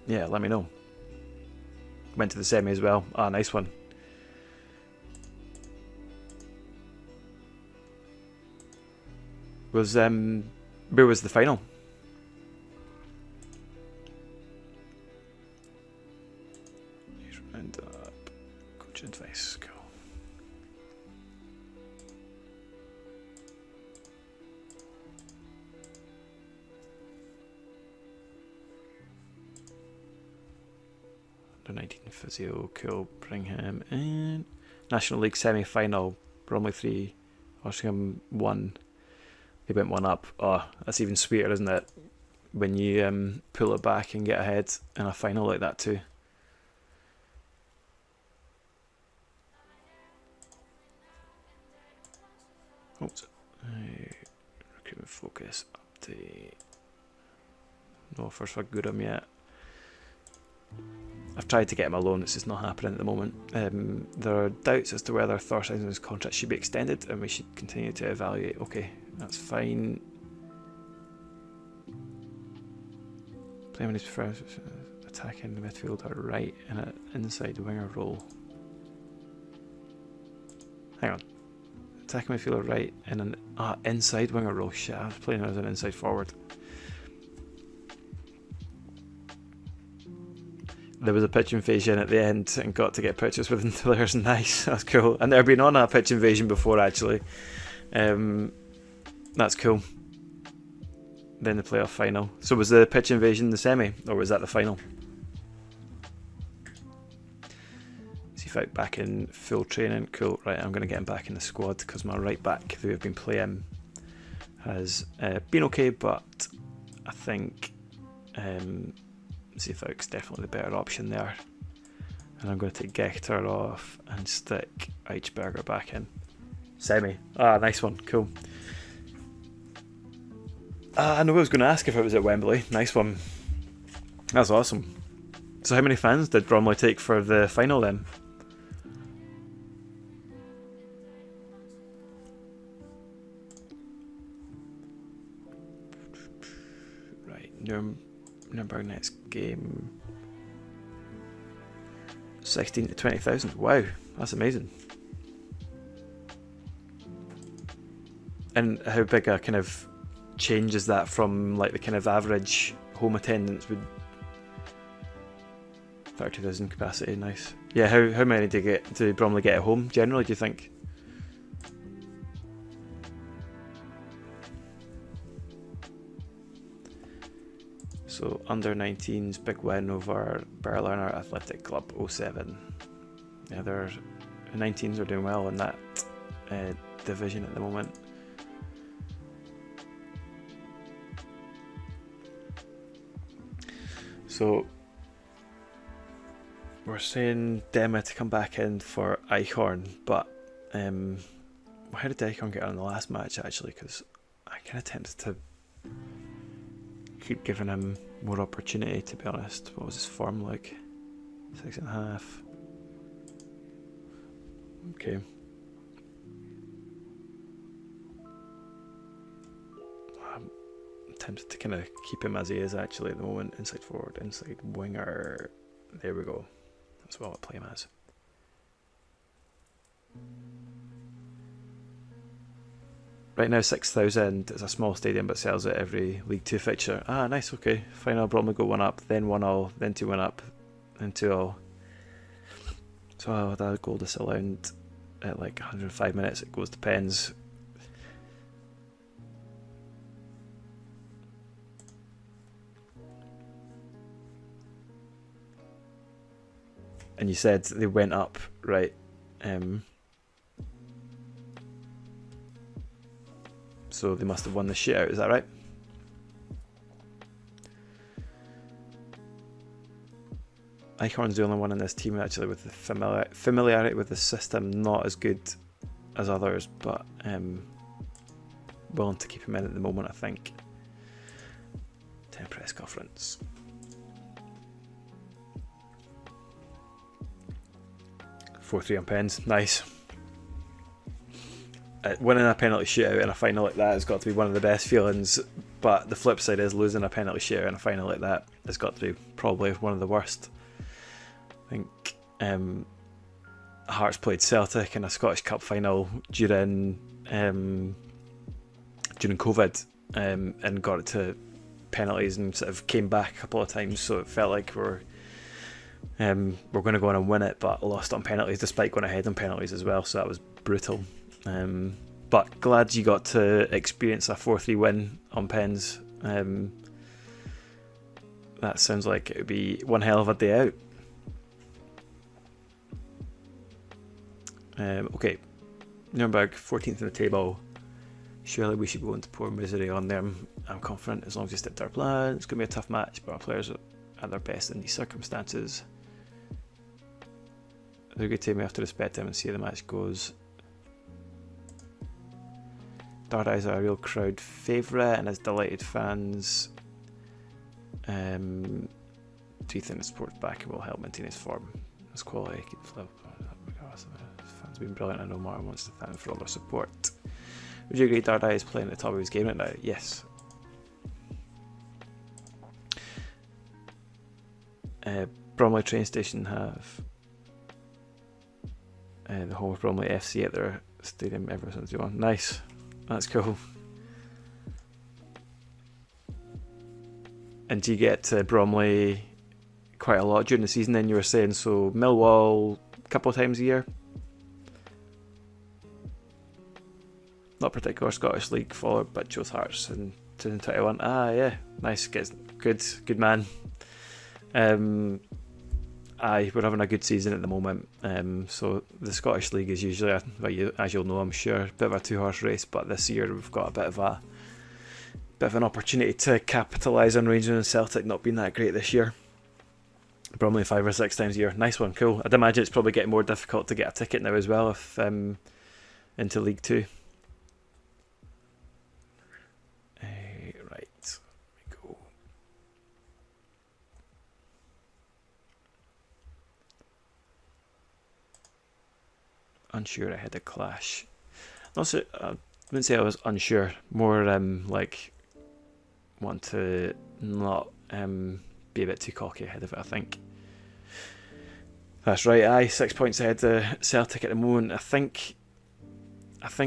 yeah, let me know. went to the semi as well. Ah, nice one. Was where was the final? Round up. Coach advice. Cool. Under 19 physio. Cool. Bring him in. National League semi-final. Bromley 3. Oshingham 1. They went one up. Oh, that's even sweeter, isn't it? When you pull it back and get ahead in a final like that too. Oops. Recruitment focus update. No offers for Guram yet. I've tried to get him a loan, it's just not happening at the moment. There are doubts as to whether Thorson's contract should be extended, and we should continue to evaluate. Okay, that's fine. Playing his prefers attacking the midfielder right in an inside winger role. Hang on. Attacking midfielder right in an inside winger role. Shit, I was playing as an inside forward. There was a pitch invasion at the end and got to get pictures with the players. Nice, that's cool. I've never been on a pitch invasion before actually. That's cool. Then the playoff final. So was the pitch invasion the semi, or was that the final? See if I'm back in full training. Cool. Right, I'm going to get him back in the squad because my right back who we've been playing has been okay, but I think Zifok's definitely the better option there. And I'm going to take Gechter off and stick Eichberger back in. Semi. Ah, nice one. Cool. I know I was going to ask if it was at Wembley. Nice one. That's awesome. So how many fans did Bromley take for the final then? Right, Nuremberg next game. 16 to 20,000. Wow, that's amazing. And how big a kind of change is that from like the kind of average home attendance would 30,000 capacity? Nice. Yeah, how many do Bromley get at home generally, do you think? So under 19s big win over Berliner Athletic Club 07. Yeah, their 19s are doing well in that division at the moment. So we're saying Dema to come back in for Eichhorn, but how did Eichhorn get on in the last match actually? Because I kind of tempted to keep giving him more opportunity, to be honest. What was his form like? 6.5. Okay. I'm tempted to kind of keep him as he is actually at the moment. Inside forward, inside winger. There we go. That's what I'll play him as. Right now 6,000. It's a small stadium but sells it every League 2 fixture. Ah, nice, okay. Final Bromley go 1 up, then 1-0, then 2-1 up, then 2-0. So that goal disallowed at like 105 minutes. It goes to pens. And you said they went up, right? So they must have won the shootout, is that right? Eichhorn's the only one in this team actually with the familiarity with the system, not as good as others, but willing to keep him in at the moment, I think. 10 press conference. (4-3) on pens, nice. Winning a penalty shootout in a final like that has got to be one of the best feelings, but the flip side is losing a penalty shootout in a final like that has got to be probably one of the worst. think Hearts played Celtic in a Scottish Cup final during COVID, and got it to penalties and sort of came back a couple of times, so it felt like we're going to go on and win it, but lost on penalties despite going ahead on penalties as well, so that was brutal. But glad you got to experience a 4-3 win on pens. That sounds like it would be one hell of a day out. Okay, Nuremberg, 14th in the table. Surely we should go into poor misery on them. I'm confident as long as we stick to our plan. It's going to be a tough match, but our players are at their best in these circumstances. They're a good team, we have to respect them and see how the match goes. Dardai's are a real crowd favourite and has delighted fans. Do you think the sport's back and will help maintain his form? His quality keeps level. Fans have been brilliant. I know Martin wants to thank them for all their support. Would you agree Dardai is playing at the top of his game right now? Yes. Bromley train station have the home of Bromley FC at their stadium ever since they won. Nice, that's cool. And do you get to Bromley quite a lot during the season then, you were saying? So Millwall a couple of times a year? Not particular Scottish League followed, but chose Hearts in 2021. Yeah, nice, good man. We're having a good season at the moment. So the Scottish League is usually, as you'll know, I'm sure, a bit of a two-horse race. But this year we've got a bit of an opportunity to capitalise on Rangers and Celtic not being that great this year. Bromley 5 or 6 times a year. Nice one, cool. I'd imagine it's probably getting more difficult to get a ticket now as well if into League 2. Right, here we go. Unsure ahead of clash. Also, I wouldn't say I was unsure. More like want to not be a bit too cocky ahead of it, I think. That's right, 6 points ahead of Celtic at the moment. I think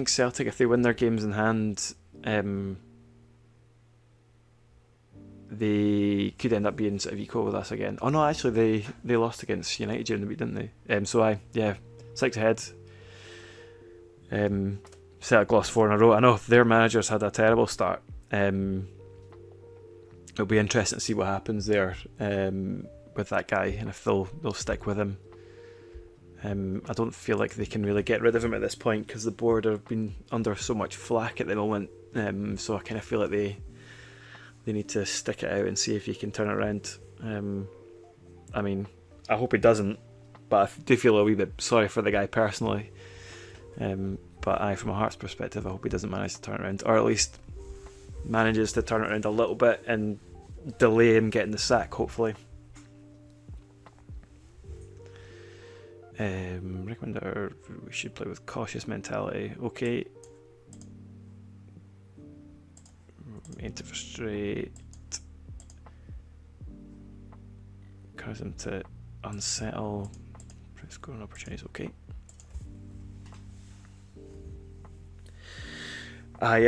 Celtic, if they win their games in hand, they could end up being sort of equal with us again. Oh no, actually they lost against United during the week, didn't they? 6 ahead. Celtic lost 4 in a row. I know their managers had a terrible start. It'll be interesting to see what happens there with that guy and if they'll stick with him. I don't feel like they can really get rid of him at this point because the board have been under so much flack at the moment. So I kind of feel like they need to stick it out and see if he can turn it around. I mean, I hope he doesn't, but I do feel a wee bit sorry for the guy personally. But from a Hearts perspective, I hope he doesn't manage to turn it around, or at least manages to turn it around a little bit and delay him getting the sack, hopefully. Recommend we should play with cautious mentality. Okay. Aim to frustrate. Cause them to unsettle. Scoring opportunities. Okay.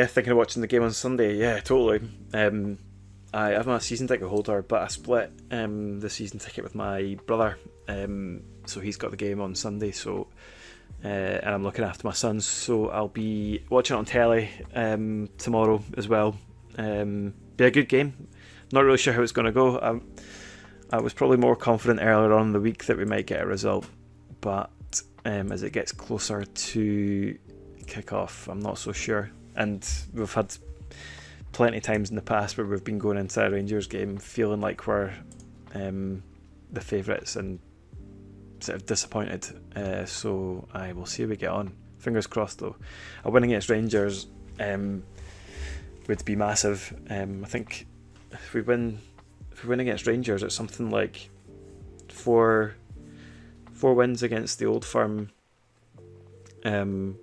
Thinking of watching the game on Sunday. Yeah, totally. I'm a season ticket holder, but I split the season ticket with my brother. So he's got the game on Sunday. So and I'm looking after my sons. So I'll be watching it on telly tomorrow as well. Be a good game. Not really sure how it's going to go. I was probably more confident earlier on in the week that we might get a result, but as it gets closer to kick-off, I'm not so sure. And we've had plenty of times in the past where we've been going into a Rangers game feeling like we're the favourites and sort of disappointed. So I will see how we get on. Fingers crossed though. A win against Rangers would be massive. I think if we win against Rangers, it's something like four wins against the Old Firm out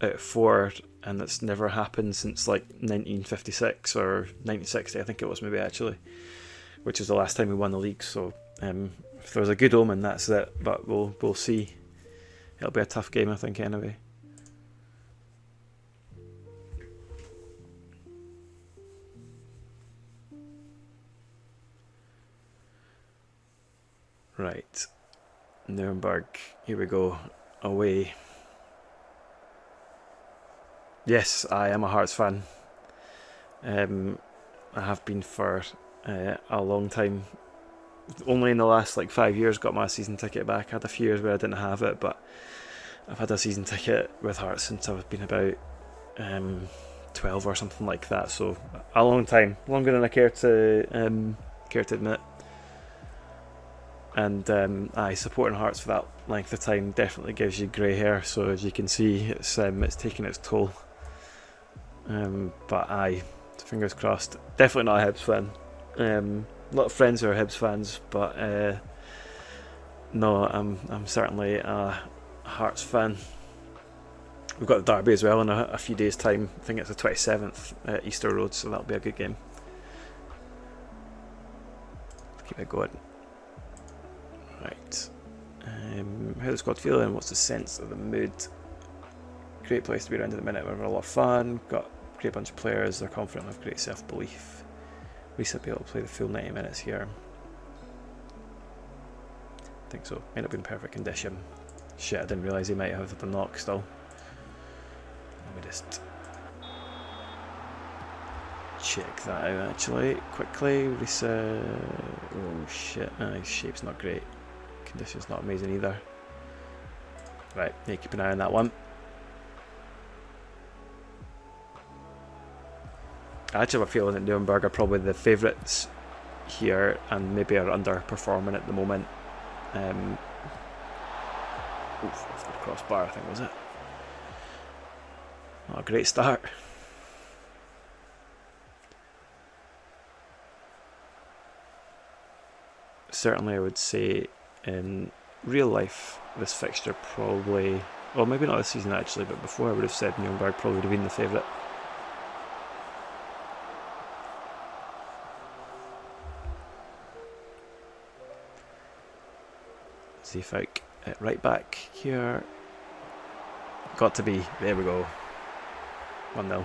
of 4, and that's never happened since like 1956 or 1960, I think it was maybe actually, which is the last time we won the league. So If there's a good omen, that's it. But we'll see. It'll be a tough game, I think, anyway. Right, Nuremberg. Here we go. Away. Yes, I am a Hearts fan. I have been for a long time. Only in the last 5 years got my season ticket back. I had a few years where I didn't have it, but I've had a season ticket with Hearts since I've been about 12 or something like that. So a long time, longer than I care to admit. And supporting Hearts for that length of time definitely gives you grey hair. So as you can see, it's taking its toll. But fingers crossed. Definitely not a Hibs fan. A lot of friends who are Hibs fans, but no, I'm certainly a Hearts fan. We've got the derby as well in a few days' time. I think it's the 27th at Easter Road, so that'll be a good game. Let's keep it going. Right. How's the squad feeling? What's the sense of the mood? Great place to be around at the minute. We're having a lot of fun. Got a great bunch of players. They're confident and have great self-belief. We should be able to play the full 90 minutes here. I think so. Might not be in perfect condition. Shit, I didn't realise he might have the knock still. Let me just check that out actually, quickly. Oh shit, his shape's not great. Condition's not amazing either. Right, need to keep an eye on that one. I actually have a feeling that Nuremberg are probably the favourites here and maybe are underperforming at the moment. Off the crossbar, I think, was it? Not a great start. Certainly I would say in real life this fixture probably, well maybe not this season actually, but before I would have said Nuremberg probably would have been the favourite. Zefik at right back here. Got to be, there we go. 1-0.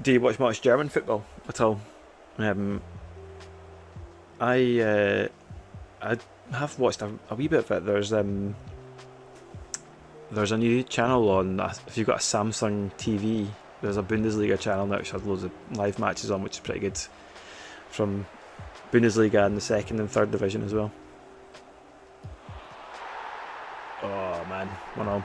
Do you watch much German football at all? I have watched a wee bit of it. There's a new channel on. If you've got a Samsung TV, there's a Bundesliga channel now which has loads of live matches on, which is pretty good. From Bundesliga and the second and third division as well. Oh man, 1-0.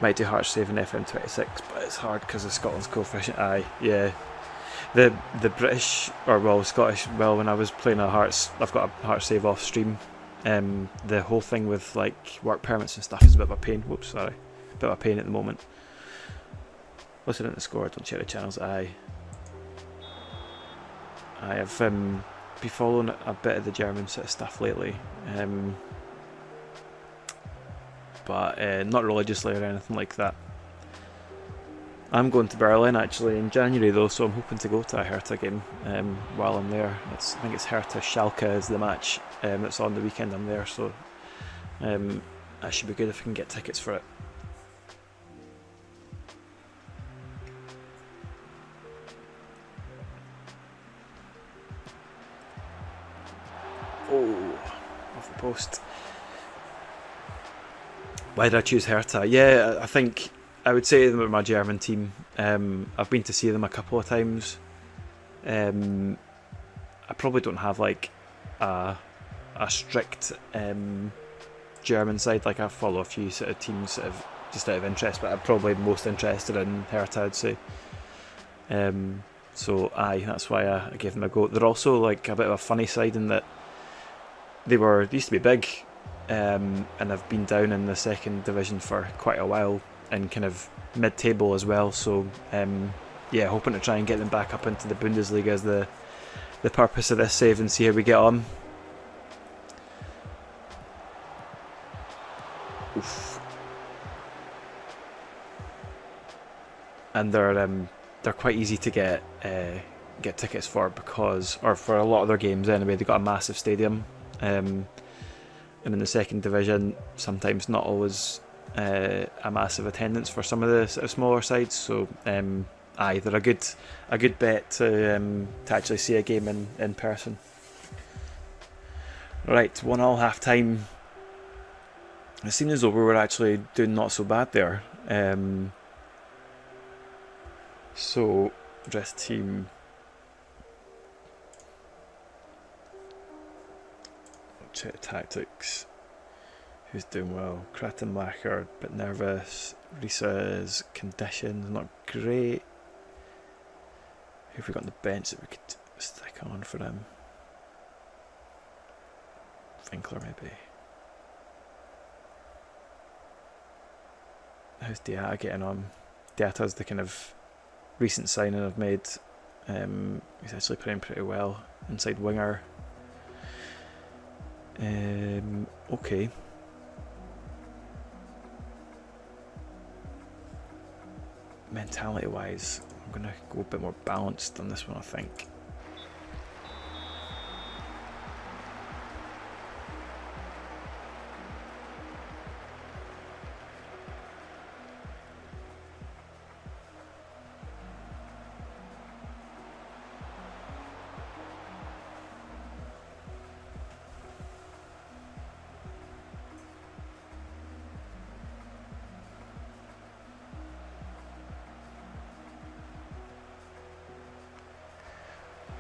Might do Hearts save in FM26, but it's hard because of Scotland's coefficient. Yeah. The British, or well, Scottish, when I was playing a Hearts, I've got a Hearts save off stream. The whole thing with work permits and stuff is a bit of a pain. Whoops, sorry. A bit of a pain at the moment. Listen to the score, don't check the channels. I have been following a bit of the German sort of stuff lately. But not religiously or anything like that. I'm going to Berlin actually in January though, so I'm hoping to go to a Hertha game while I'm there. I think it's Hertha Schalke is the match that's on the weekend I'm there, so that should be good if I can get tickets for it. Oh, off the post. Why did I choose Hertha? Yeah, I think I would say them are my German team. I've been to see them a couple of times. I probably don't have a strict German side. I follow a few sort of teams sort of just out of interest, but I'm probably most interested in Hertha, I'd say. So that's why I gave them a go. They're also a bit of a funny side in that they used to be big. and I've been down in the second division for quite a while and kind of mid-table as well. So yeah, hoping to try and get them back up into the Bundesliga as the purpose of this save and see how we get on. Oof. And they're quite easy to get tickets for or for a lot of their games anyway. They've got a massive stadium, and in the second division, sometimes not always a massive attendance for some of the sort of smaller sides. So they're a good bet to actually see a game in person. Right, 1-1 half time. It seemed as though we were actually doing not so bad there. So, dress team. Check tactics. Who's doing well? Kratenmacher, a bit nervous. Risa's conditions not great. Who have we got on the bench that we could stick on for him? Winkler maybe. How's Diatta getting on? Diatta's the kind of recent signing I've made. He's actually playing pretty well inside winger. Okay. Mentality wise, I'm going to go a bit more balanced on this one, I think.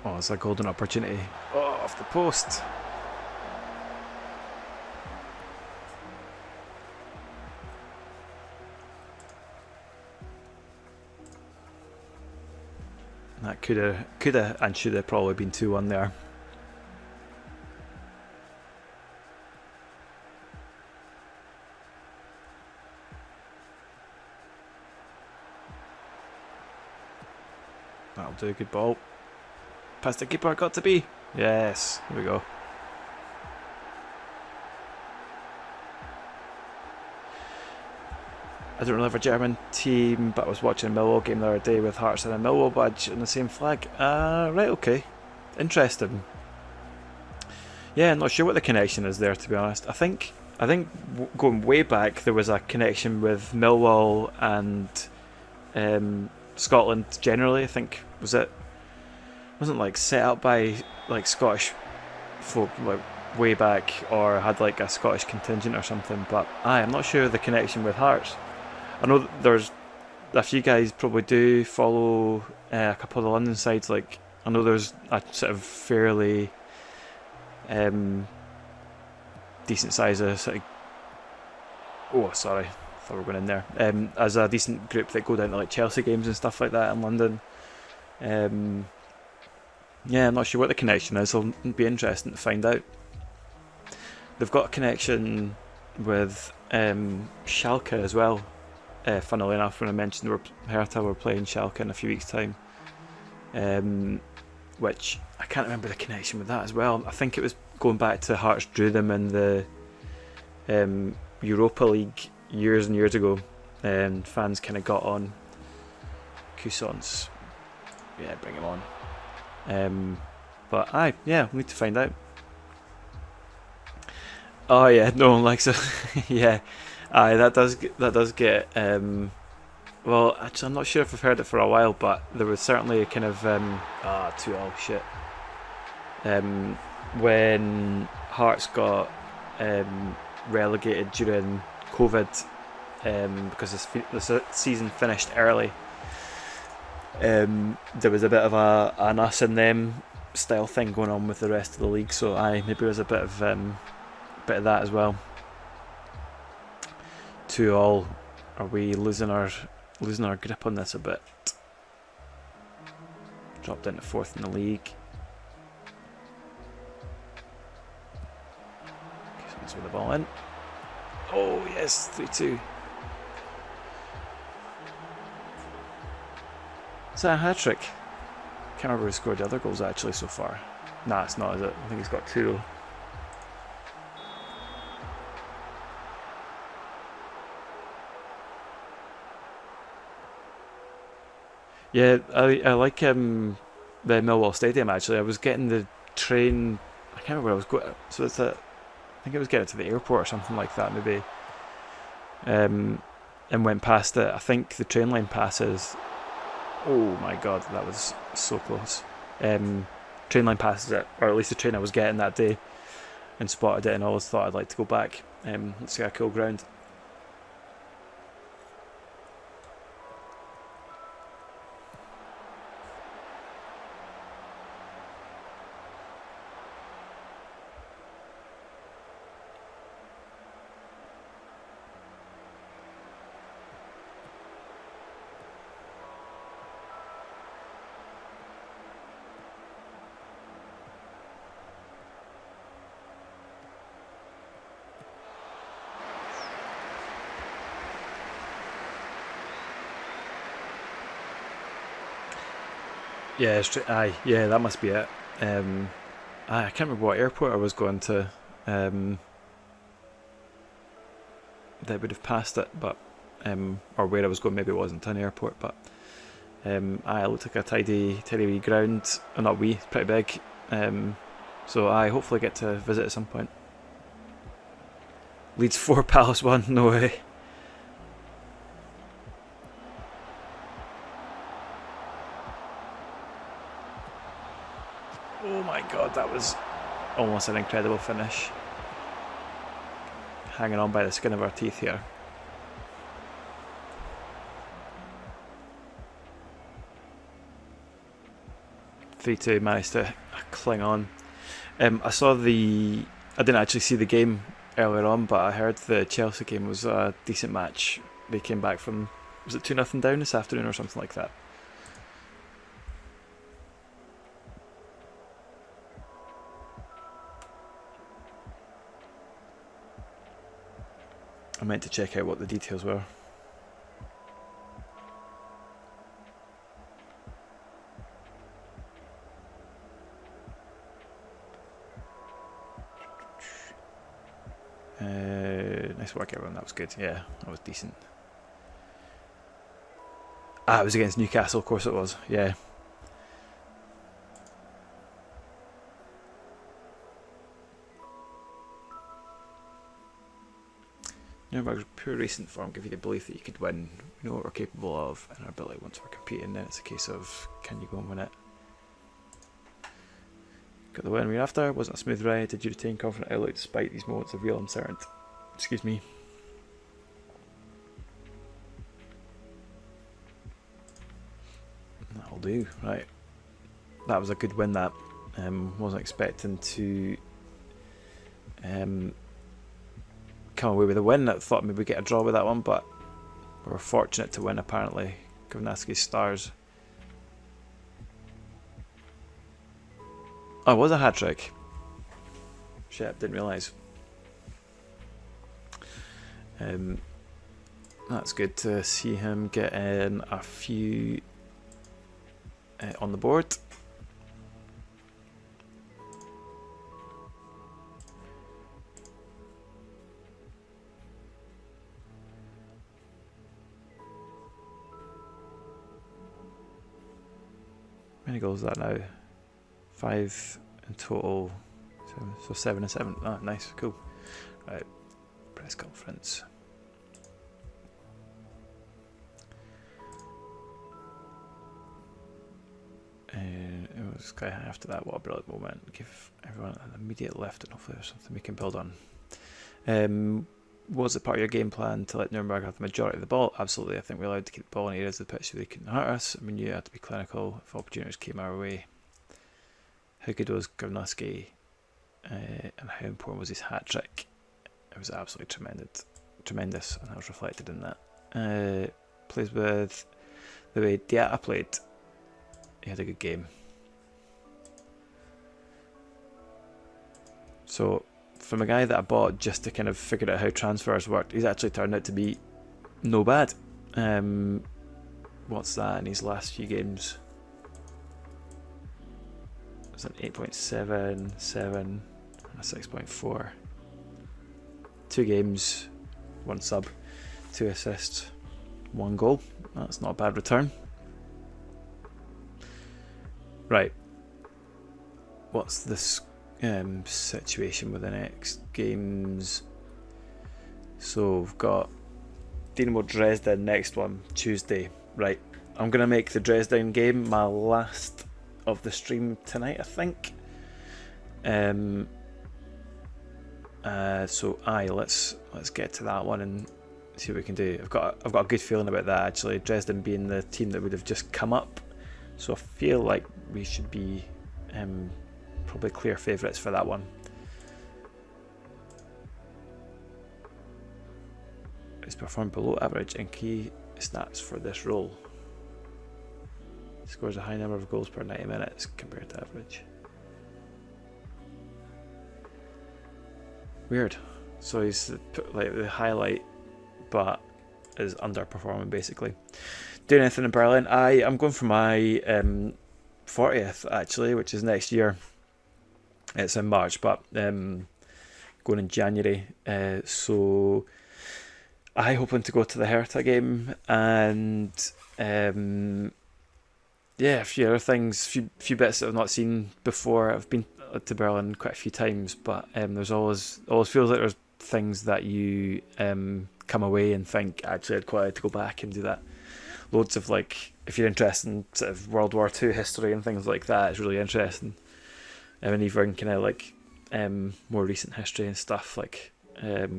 Oh, it's a golden opportunity. Oh, off the post. That could have and should have probably been 2-1 there. That'll do, good ball. Past the keeper, got to be. Yes, here we go. I don't really have a German team, but I was watching a Millwall game the other day with Hearts and a Millwall badge and the same flag. Right, okay. Interesting. Yeah, I'm not sure what the connection is there, to be honest. I think going way back, there was a connection with Millwall and Scotland generally. I think wasn't like set up by like Scottish folk like way back, or had like a Scottish contingent or something. But I'm not sure the connection with Hearts. I know there's a few guys probably do follow a couple of the London sides. Like I know there's a sort of fairly decent size of sort of. Oh, sorry, I thought we were going in there. As a decent group that go down to like Chelsea games and stuff like that in London. Yeah, I'm not sure what the connection is. It'll be interesting to find out. They've got a connection with Schalke as well. Funnily enough, when I mentioned Hertha were playing Schalke in a few weeks' time, which I can't remember the connection with that as well. I think it was going back to Hearts drew them in the Europa League years and years ago, and fans kind of got on. Cousins, yeah, bring him on. But we need to find out. Oh yeah, no one likes it. Yeah, that does get. Well, actually, I'm not sure if I've heard it for a while, but there was certainly a kind of 2-2 shit. When Hearts got relegated during COVID, because the season finished early. There was a bit of an us and them style thing going on with the rest of the league, so maybe there was a bit of that as well. 2-2. Are we losing our grip on this a bit? Dropped into 4th in the league. Let's win the ball in. Oh yes, 3-2. Is that a hat-trick? Can't remember who scored the other goals actually so far. Nah, it's not, is it? I think he's got 2 though. Yeah, I like the Millwall Stadium actually. I was getting the train. I can't remember where I was going. So it's I think I was getting to the airport or something like that maybe. And went past it. I think the train line passes. Oh my god, that was so close. Train line passes it, or at least the train I was getting that day, and spotted it, and always thought I'd like to go back. Let's see a cool ground. Yeah, aye, yeah, that must be it. I can't remember what airport I was going to. That would have passed it, but or where I was going, maybe it wasn't an airport, but it looked like a tidy wee ground. Not wee, pretty big. So I hopefully get to visit at some point. Leeds 4, Palace 1, no way. Oh my god, that was almost an incredible finish. Hanging on by the skin of our teeth here. (3-2) managed to cling on. I didn't actually see the game earlier on, but I heard the Chelsea game was a decent match. They came back from, was it 2-0 down this afternoon or something like that? I meant to check out what the details were. Nice work, everyone. That was good. Yeah, that was decent. It was against Newcastle, of course it was. Yeah. Nuremberg's pure recent form give you the belief that you could win. We know what we're capable of and our ability once we're competing. Then it's a case of, can you go and win it? Got the win we're after. Wasn't a smooth ride. Did you retain confident outlook despite these moments of real uncertainty? Excuse me. That'll do. Right. That was a good win. That wasn't expecting to come away with a win. I thought maybe we'd get a draw with that one, but we were fortunate to win apparently. Kovnaski's stars. Oh, it was a hat-trick. Shit, didn't realise. That's good to see him getting a few on the board. How many goals is that now? 5 in total. So 7 and 7. Oh, nice, cool. Right, press conference. It was kind of after that. What a brilliant moment! Give everyone an immediate lift, and hopefully there's something we can build on. Was it part of your game plan to let Nuremberg have the majority of the ball? Absolutely. I think we're allowed to keep the ball in areas of the pitch so they couldn't hurt us. I mean, you had to be clinical if opportunities came our way. How good was Kovnaski, and how important was his hat trick? It was absolutely tremendous, and that was reflected in that. Plays with the way Diatta played. He had a good game. So from a guy that I bought just to kind of figure out how transfers worked, he's actually turned out to be no bad. What's that in his last few games? It's an 8.7, 7, and a 6.4. 2 games, 1 sub, 2 assists, 1 goal. That's not a bad return. Right. What's this situation with the next games? So we've got Dynamo Dresden next one, Tuesday. Right. I'm going to make the Dresden game my last of the stream tonight, I think. So let's get to that one and see what we can do. I've got a good feeling about that, actually. Dresden being the team that would have just come up, so I feel like we should be probably clear favourites for that one. He's performed below average in key stats for this role. Scores a high number of goals per 90 minutes compared to average. Weird. So he's like the highlight, but is underperforming basically. Doing anything in Berlin? I'm going for my 40th actually, which is next year. It's in March, but going in January. So I hoping to go to the Hertha game and yeah, a few other things, few bits that I've not seen before. I've been to Berlin quite a few times, but there's always feels like there's things that you come away and think, actually I'd quite like to go back and do that. Loads of, like, if you're interested in sort of World War II history and things like that, it's really interesting. And even kind of like more recent history and stuff like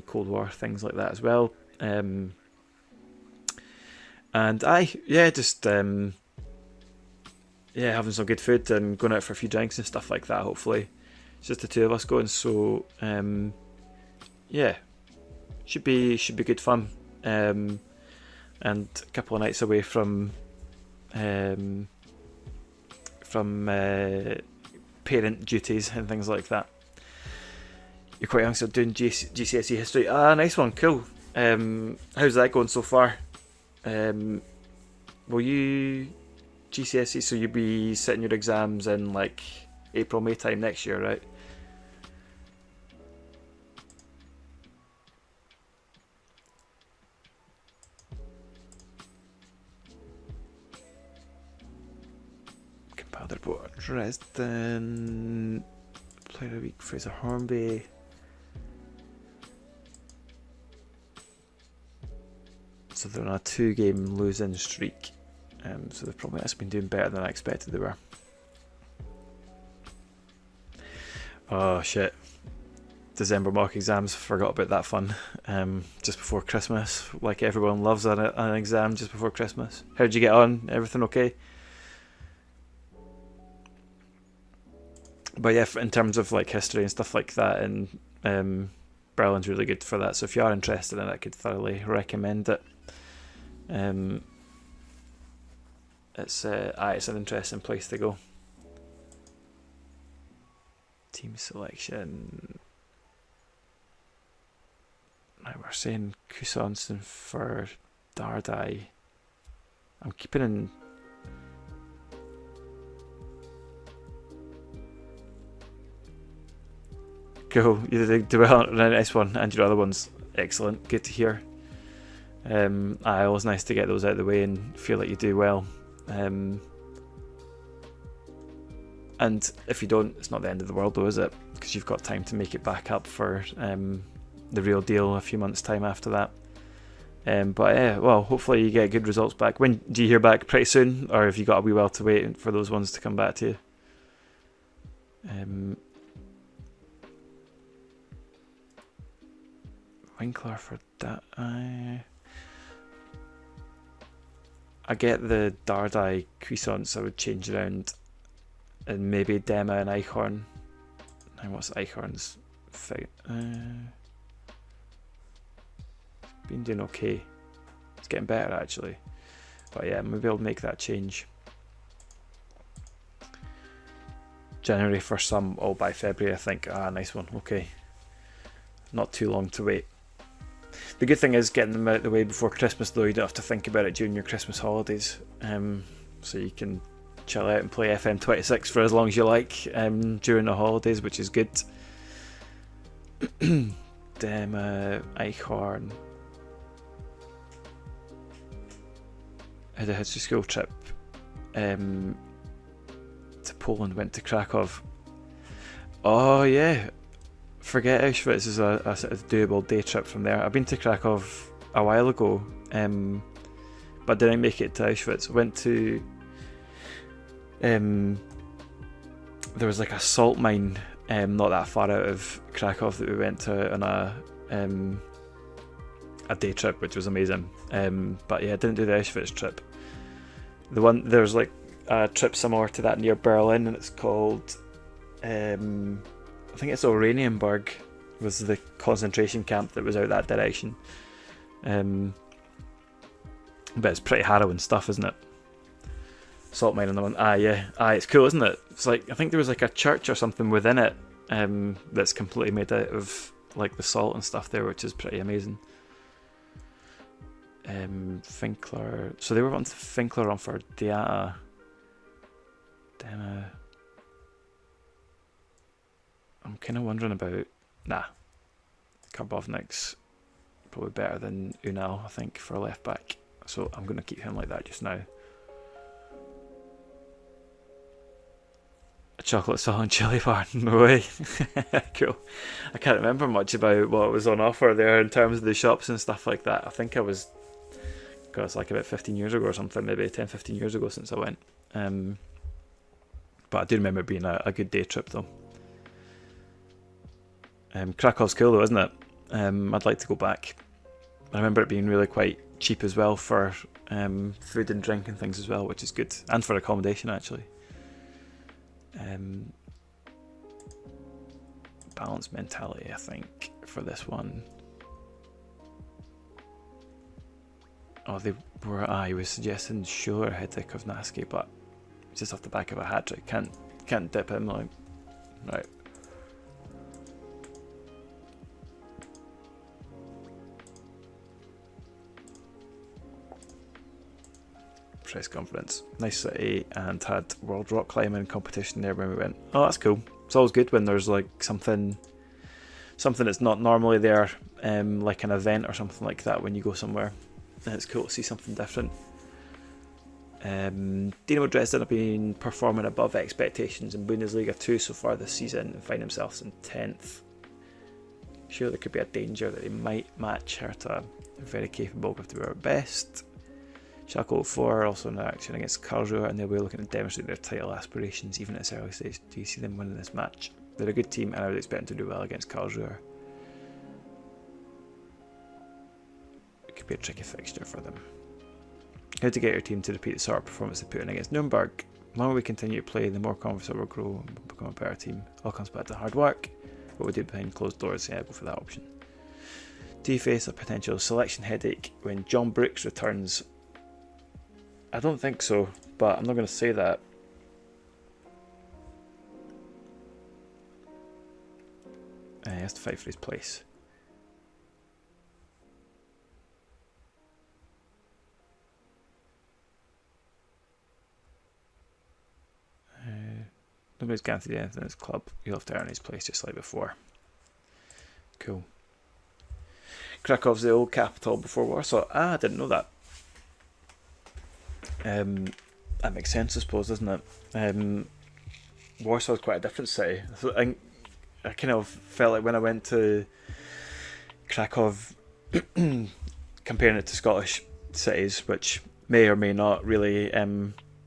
Cold War, things like that as well. And having some good food and going out for a few drinks and stuff like that, hopefully. It's just the two of us going, so should be good fun. And a couple of nights away from parent duties and things like that. You're quite young, so doing GCSE history. Nice one, cool. How's that going so far? Will you GCSE, so you'll be sitting your exams in like April, May time next year, right? Compiled report. Dresden player of the week, Fraser Hornby. So they're on a 2-game losing streak. So they've probably been doing better than I expected they were. Oh shit. December mock exams, forgot about that fun. Just before Christmas, like everyone loves an exam just before Christmas. How'd you get on? Everything okay? But yeah, in terms of like history and stuff like that, and Berlin's really good for that. So if you are interested in it, I could thoroughly recommend it. It's an interesting place to go. Team selection. Now we're saying Kusonson for Dardai. I'm keeping in. Cool, you did well on the next one, and your other one's excellent. Good to hear. Always nice to get those out of the way and feel like you do well. And if you don't, it's not the end of the world though, is it? Because you've got time to make it back up for the real deal a few months' time after that. But yeah, well, hopefully you get good results back. When do you hear back? Pretty soon, or have you got a wee while to wait for those ones to come back to you? Winkler for that. I get the Dardai Cuisance I would change around, and maybe Dema and Eichhorn. And what's Eichhorn's fight? Been doing okay. It's getting better actually. But yeah, maybe I'll make that change. January for some, all by February I think. Nice one, okay. not too long to wait. The good thing is getting them out of the way before Christmas, though. You don't have to think about it during your Christmas holidays, so you can chill out and play FM26 for as long as you like during the holidays, which is good. Eichhorn had a history school trip to Poland, went to Krakow. Oh yeah, forget Auschwitz is a sort of doable day trip from there. I've been to Krakow a while ago, but didn't make it to Auschwitz. Went to there was like a salt mine not that far out of Krakow that we went to on a day trip, which was amazing. But yeah, I didn't do the Auschwitz trip. There's like a trip similar to that near Berlin, and it's called I think it's Oranienburg was the concentration camp that was out that direction. But it's pretty harrowing stuff, isn't it? Salt mine on the one. It's cool, isn't it? It's like, I think there was like a church or something within it that's completely made out of like the salt and stuff there, which is pretty amazing. Finkler. So they were wanting to Finkler on for Diata. Demo. I'm kind of wondering about. Karbovnik's probably better than Unal, I think, for a left back. So I'm going to keep him like that just now. A chocolate salt and chili bar, no way. Cool. I can't remember much about what was on offer there in terms of the shops and stuff like that. I think it's like about 15 years ago or something, maybe 10-15 years ago since I went. But I do remember it being a good day trip though. Krakow's cool though, isn't it? I'd like to go back. I remember it being really quite cheap as well for food and drink and things as well, which is good, and for accommodation actually. Balanced mentality, I think, for this one. He was suggesting Schuler head to Kovnatski, but just off the back of a hat trick, can't dip him like right. Press conference. Nice city, and had world rock climbing competition there when we went. Oh, that's cool. It's always good when there's like something that's not normally there, like an event or something like that when you go somewhere. And it's cool to see something different. Dinamo Dresden have been performing above expectations in Bundesliga 2 so far this season and find themselves in 10th. Sure, there could be a danger that they might match Hertha. They're very capable if they were at best. Schalke 04 are also in action against Karlsruhe, and they'll be looking to demonstrate their title aspirations even at this early stage. Do you see them winning this match? They're a good team, and I would expect them to do well against Karlsruhe. It could be a tricky fixture for them. How to get your team to repeat the sort of performance they put in against Nuremberg. The longer we continue to play, the more confident we'll grow and become a better team. All comes back to hard work. What we do behind closed doors, yeah, go for that option. Do you face a potential selection headache when John Brooks returns? I don't think so, but I'm not going to say that. He has to fight for his place. Nobody's guaranteed anything in this club. He'll have to earn his place just like before. Cool. Krakow's the old capital before Warsaw. I didn't know that. That makes sense, I suppose, doesn't it? Warsaw's quite a different city. So I kind of felt like when I went to Krakow, comparing it to Scottish cities, which may or may not really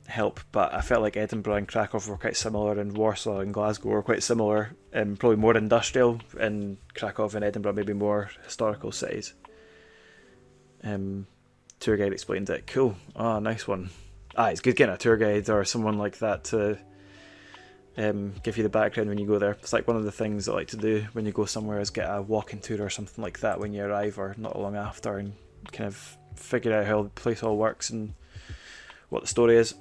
help, but I felt like Edinburgh and Krakow were quite similar, and Warsaw and Glasgow were quite similar, probably more industrial, and Krakow and Edinburgh maybe more historical cities. Tour guide explained it. Cool. Nice one. It's good getting a tour guide or someone like that to give you the background when you go there. It's like one of the things I like to do when you go somewhere is get a walking tour or something like that when you arrive or not long after, and kind of figure out how the place all works and what the story is.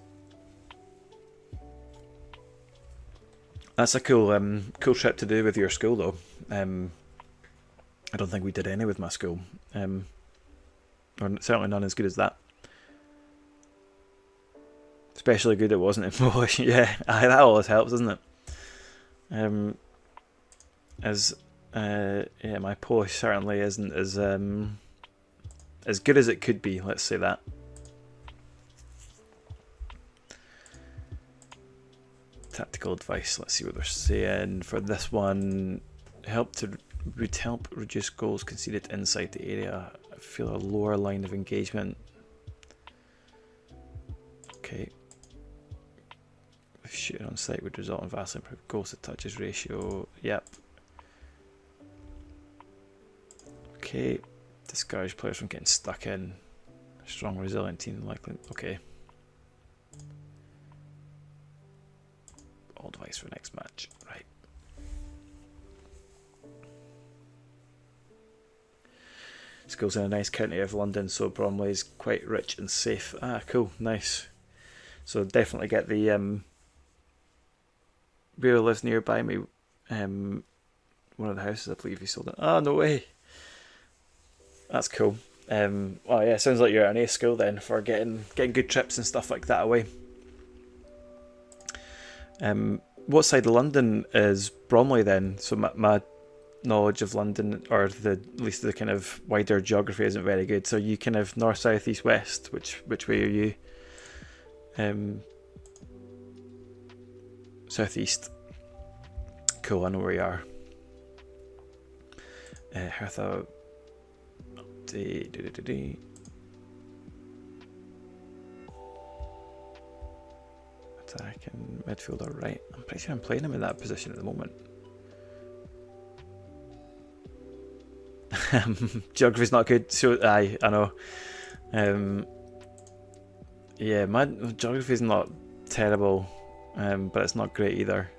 That's a cool trip to do with your school though. I don't think we did any with my school, or certainly none as good as that. Especially good it wasn't in Polish. Yeah, that always helps, doesn't it? Yeah, my Polish certainly isn't as good as it could be. Let's say that. Tactical advice. Let's see what they're saying for this one. Would help reduce goals conceded inside the area. I feel a lower line of engagement. Okay. Shooting on sight would result in vastly improved goals to touches ratio. Yep. Okay. Discourage players from getting stuck in. Strong, resilient team likely. Okay. All advice for next match. Right. School's in a nice county of London, so Bromley's quite rich and safe. Ah, cool. Nice. So definitely get the Rio lives nearby me. One of the houses, I believe he sold it. Oh, no way. That's cool. Well, yeah, sounds like you're at an A school then for getting good trips and stuff like that away. What side of London is Bromley then? So my knowledge of London, or at least the kind of wider geography, isn't very good. So you kind of north, south, east, west. Which way are you? Southeast. Cool, I know where you are. Hertha. Attacking midfielder, right? I'm pretty sure I'm playing him in that position at the moment. Geography's not good, so I know. Yeah, my geography's not terrible, but it's not great either.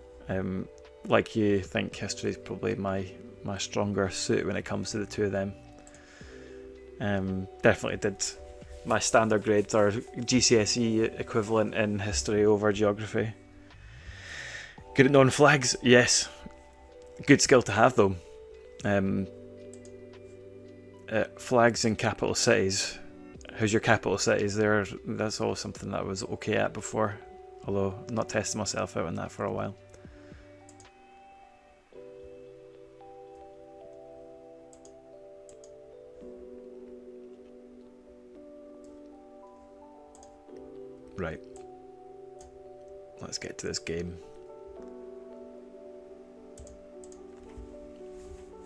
Like you think history is probably my stronger suit when it comes to the two of them. Definitely did my standard grades or GCSE equivalent in history over geography. Good at knowing flags, yes. Good skill to have though. Flags in capital cities. How's your capital cities there? That's always something that I was okay at before, although I'm not testing myself out on that for a while. Right. Let's get to this game.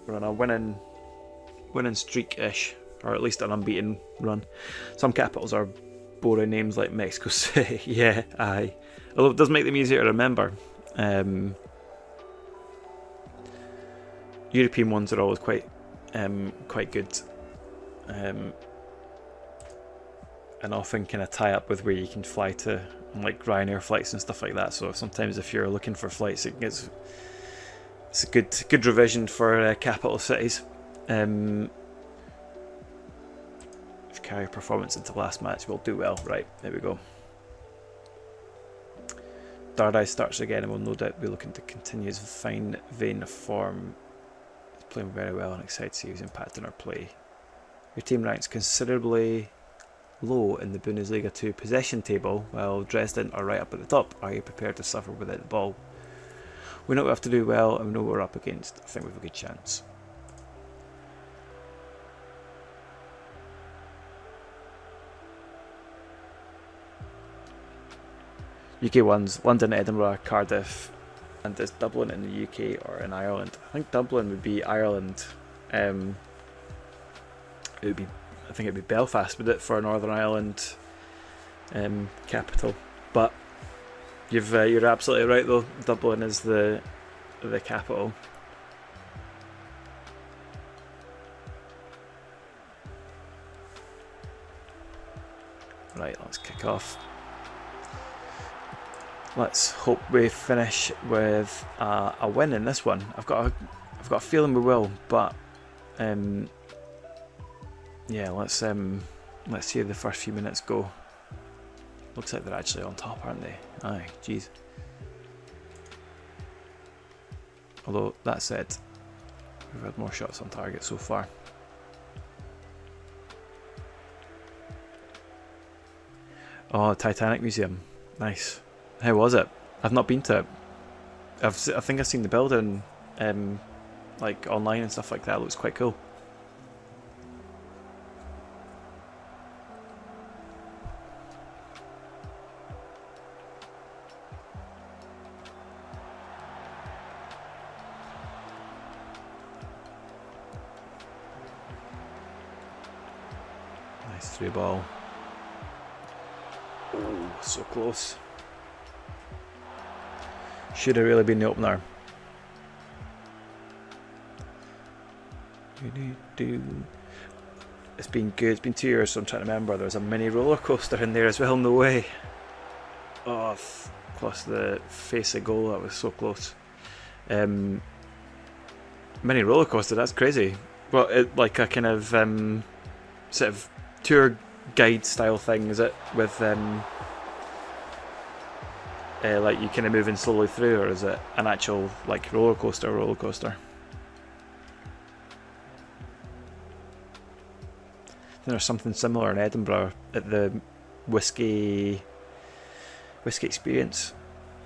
We're on a winning streak-ish, or at least an unbeaten run. Some capitals are boring names like Mexico City. Yeah, aye. Although it does make them easier to remember. European ones are always quite good. And often kind of tie up with where you can fly to, like Ryanair flights and stuff like that. So sometimes if you're looking for flights, it's a good revision for capital cities. If carry performance into last match, we'll do well. Right, there we go. Dardai starts again and will no doubt be looking to continue his fine vein of form. He's playing very well and excited to see his impact on our play. Your team ranks considerably low in the Bundesliga 2 possession table, while Dresden are right up at the top. Are you prepared to suffer without the ball? We know we have to do well, and we know what we're up against. I think we have a good chance. UK ones: London, Edinburgh, Cardiff, and is Dublin in the UK or in Ireland? I think Dublin would be Ireland. It would be. I think it'd be Belfast, would it, for Northern Ireland capital? But you're absolutely right though. Dublin is the capital. Right, let's kick off. Let's hope we finish with a win in this one. I've got a feeling we will, but yeah, let's see how the first few minutes go. Looks like they're actually on top, aren't they? Aye, jeez. Although that said, We've had more shots on target so far. Oh, Titanic Museum. Nice. How was it? I've not been to it. I think I've seen the building like online and stuff like that. It looks quite cool. Nice through ball. Oh, so close. Should have really been the opener. It's been good. It's been 2 years, so I'm trying to remember. There was a mini roller coaster in there as well. No way. Oh, plus the face of goal. That was so close. Mini roller coaster. That's crazy. Well, like a kind of sort of tour guide style thing, is it? With like you kind of moving slowly through, or is it an actual like roller coaster? There's something similar in Edinburgh at the whiskey experience.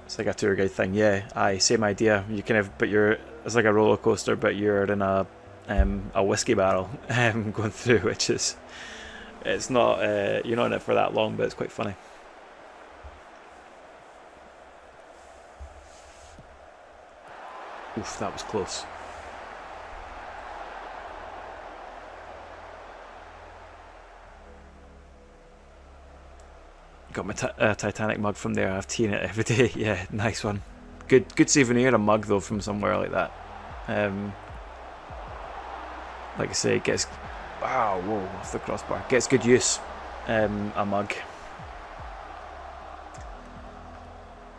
It's like a tour guide thing. Yeah, aye, same idea. You kind of, but it's like a roller coaster, but you're in a whiskey barrel going through, which is, it's not you're not in it for that long, but it's quite funny. Oof, that was close. Got my Titanic mug from there. I've tea in it every day. Yeah, nice one. Good souvenir, a mug though from somewhere like that. Like I say, it gets whoa, off the crossbar. Gets good use. A mug.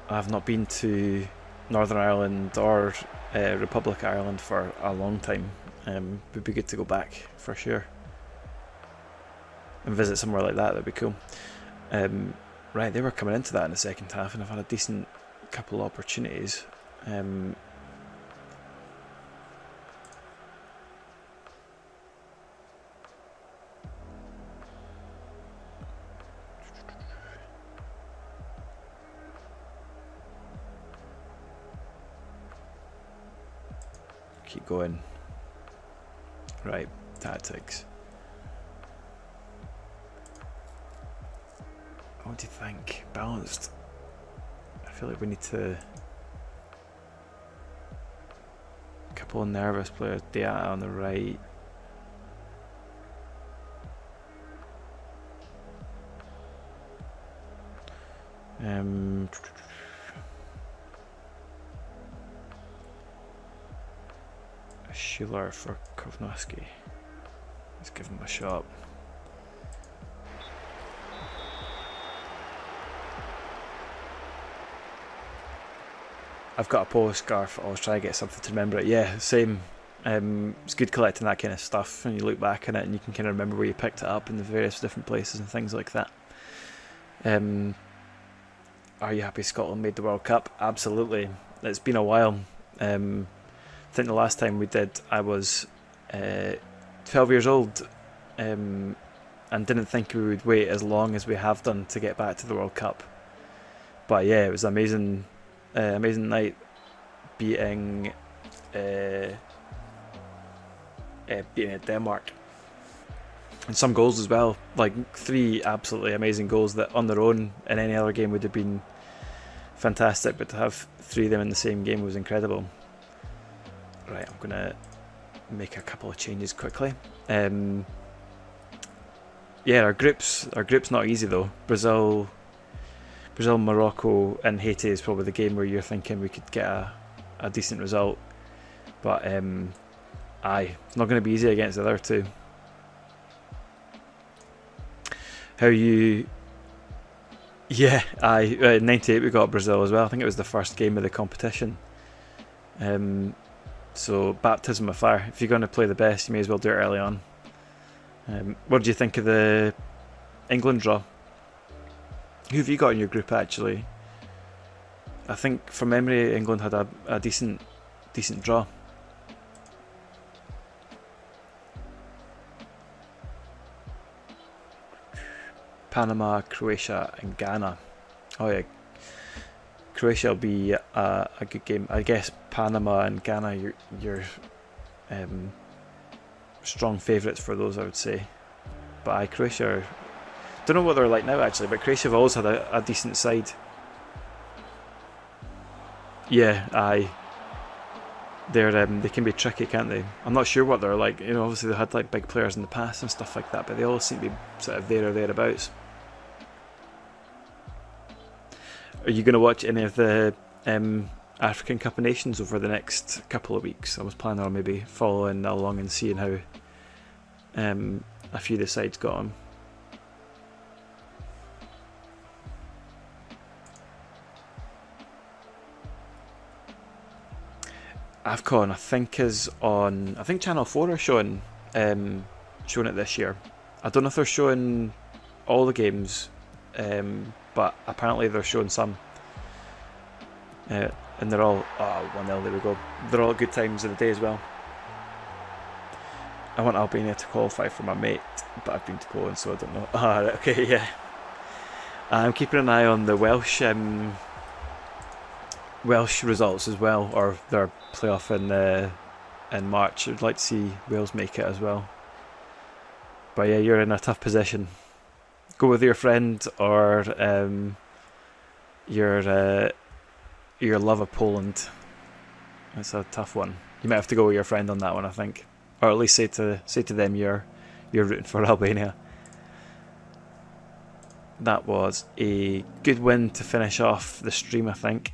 I've not been to Northern Ireland or Republic Ireland for a long time. Would be good to go back for sure and visit somewhere like that. That'd be cool. Right, they were coming into that in the second half, and I've had a decent couple of opportunities. Keep going. Right, tactics. What do you think? Balanced. I feel like we need to. A couple of nervous players. Diata on the right. A Schiller for Kovnowski. Let's give him a shot. I've got a polo scarf. I always try to get something to remember it. Yeah, same. It's good collecting that kind of stuff, and you look back on it and you can kind of remember where you picked it up in the various different places and things like that. Are you happy Scotland made the World Cup? Absolutely. It's been a while. I think the last time we did, I was 12 years old, and didn't think we would wait as long as we have done to get back to the World Cup. But yeah, it was amazing. Amazing night, beating Denmark, and some goals as well. Like 3 absolutely amazing goals that on their own in any other game would have been fantastic, but to have 3 of them in the same game was incredible. Right, I'm gonna make a couple of changes quickly. Yeah, our group's not easy though. Brazil, Morocco and Haiti is probably the game where you're thinking we could get a decent result, but it's not going to be easy against the other two. How you? Yeah, 98 we got Brazil as well. I think it was the first game of the competition. So baptism of fire. If you're going to play the best, you may as well do it early on. What did you think of the England draw? Who have you got in your group actually? I think from memory England had a decent draw. Panama, Croatia and Ghana. Oh yeah, Croatia will be a good game. I guess Panama and Ghana, you're strong favourites for those, I would say. But Croatia, don't know what they're like now actually, but Croatia have always had a decent side. Yeah, they can be tricky, can't they? I'm not sure what they're like. You know, obviously they had like big players in the past and stuff like that, but they all seem to be sort of there or thereabouts. Are you going to watch any of the African Cup of Nations over the next couple of weeks? I was planning on maybe following along and seeing how a few of the sides got on. AFCON, I think, is on. I think Channel 4 are showing it this year. I don't know if they're showing all the games, but apparently they're showing some. And they're all 1-0, there we go. They're all good times of the day as well. I want Albania to qualify for my mate, but I've been to Poland, so I don't know. Okay, yeah. I'm keeping an eye on the Welsh results as well, or their playoff in March. I'd like to see Wales make it as well. But yeah, you're in a tough position. Go with your friend or your love of Poland. It's a tough one. You might have to go with your friend on that one, I think, or at least say to them you're rooting for Albania. That was a good win to finish off the stream, I think.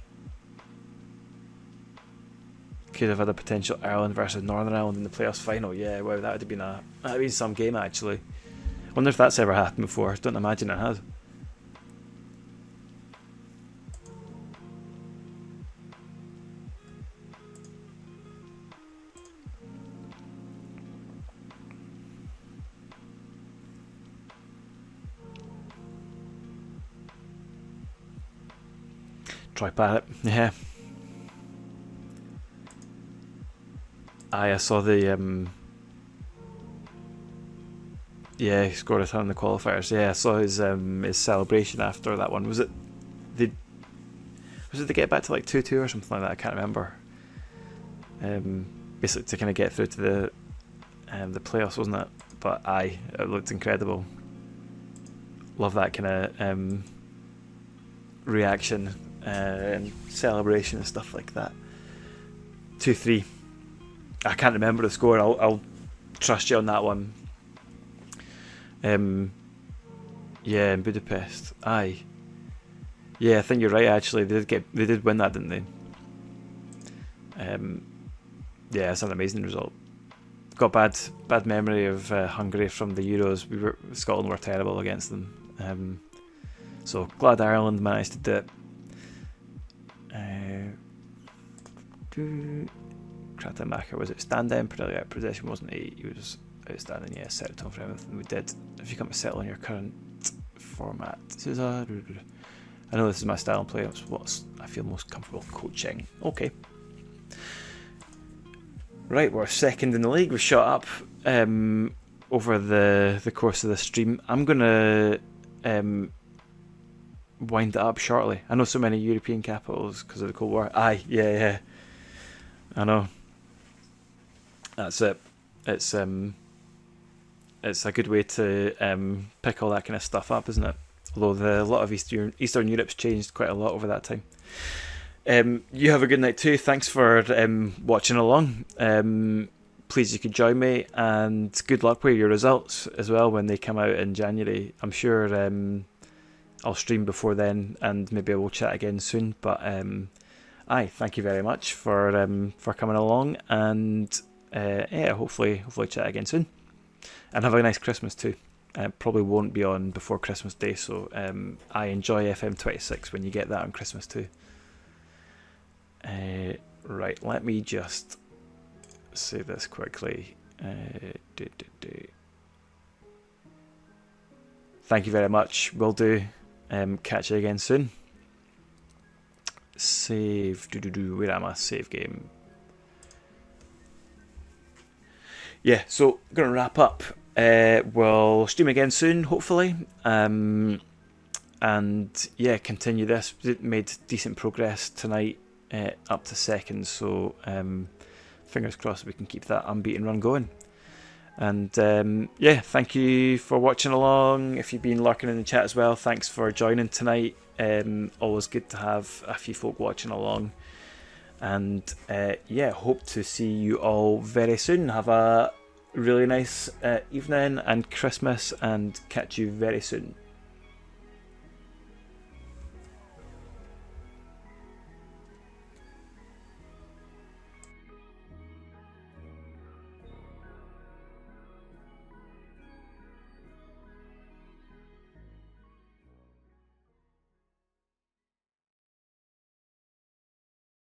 Could have had a potential Ireland versus Northern Ireland in the playoffs final. Yeah, well, that would have been some game actually. I wonder if that's ever happened before. Don't imagine it has. Troy Parrott, yeah. I saw the he scored a ton in the qualifiers. Yeah, I saw his celebration after that one. Was it they get back to like 2-2 or something like that? I can't remember. Basically to kind of get through to the playoffs, wasn't it? But it looked incredible. Love that kind of reaction and celebration and stuff like that. 2-3. I can't remember the score. I'll trust you on that one. Yeah, in Budapest. Aye. Yeah, I think you're right. Actually, they did win that, didn't they? Yeah, it's an amazing result. Got bad memory of Hungary from the Euros. Scotland were terrible against them. So glad Ireland managed to do it. Kratenmacher was outstanding. Predicate possession wasn't he? He was outstanding. Yeah, set a tone for everything we did. If you come to settle on your current format, I know this is my style of play. It's what I feel most comfortable coaching. Okay. Right, we're second in the league. We've shot up over the course of the stream. I'm gonna wind it up shortly. I know so many European capitals because of the Cold War. Yeah. I know. That's it. It's a good way to pick all that kind of stuff up, isn't it? Although a lot of Eastern Europe's changed quite a lot over that time. You have a good night too. Thanks for watching along. Please, you could join me, and good luck with your results as well when they come out in January. I'm sure I'll stream before then, and maybe I will chat again soon. But thank you very much for coming along, and hopefully chat again soon, and have a nice Christmas too. Probably won't be on before Christmas Day, so I enjoy FM26 when you get that on Christmas too. Right, let me just say this quickly. Thank you very much. Will do. Catch you again soon. Save. Where am I? Save game. Yeah, so I'm going to wrap up we'll stream again soon, hopefully. And yeah, continue this. It made decent progress tonight, up to second. So fingers crossed we can keep that unbeaten run going. And yeah, thank you for watching along. If you've been lurking in the chat as well, thanks for joining tonight. Always good to have a few folk watching along. And yeah, hope to see you all very soon. Have a really nice evening and Christmas, and catch you very soon.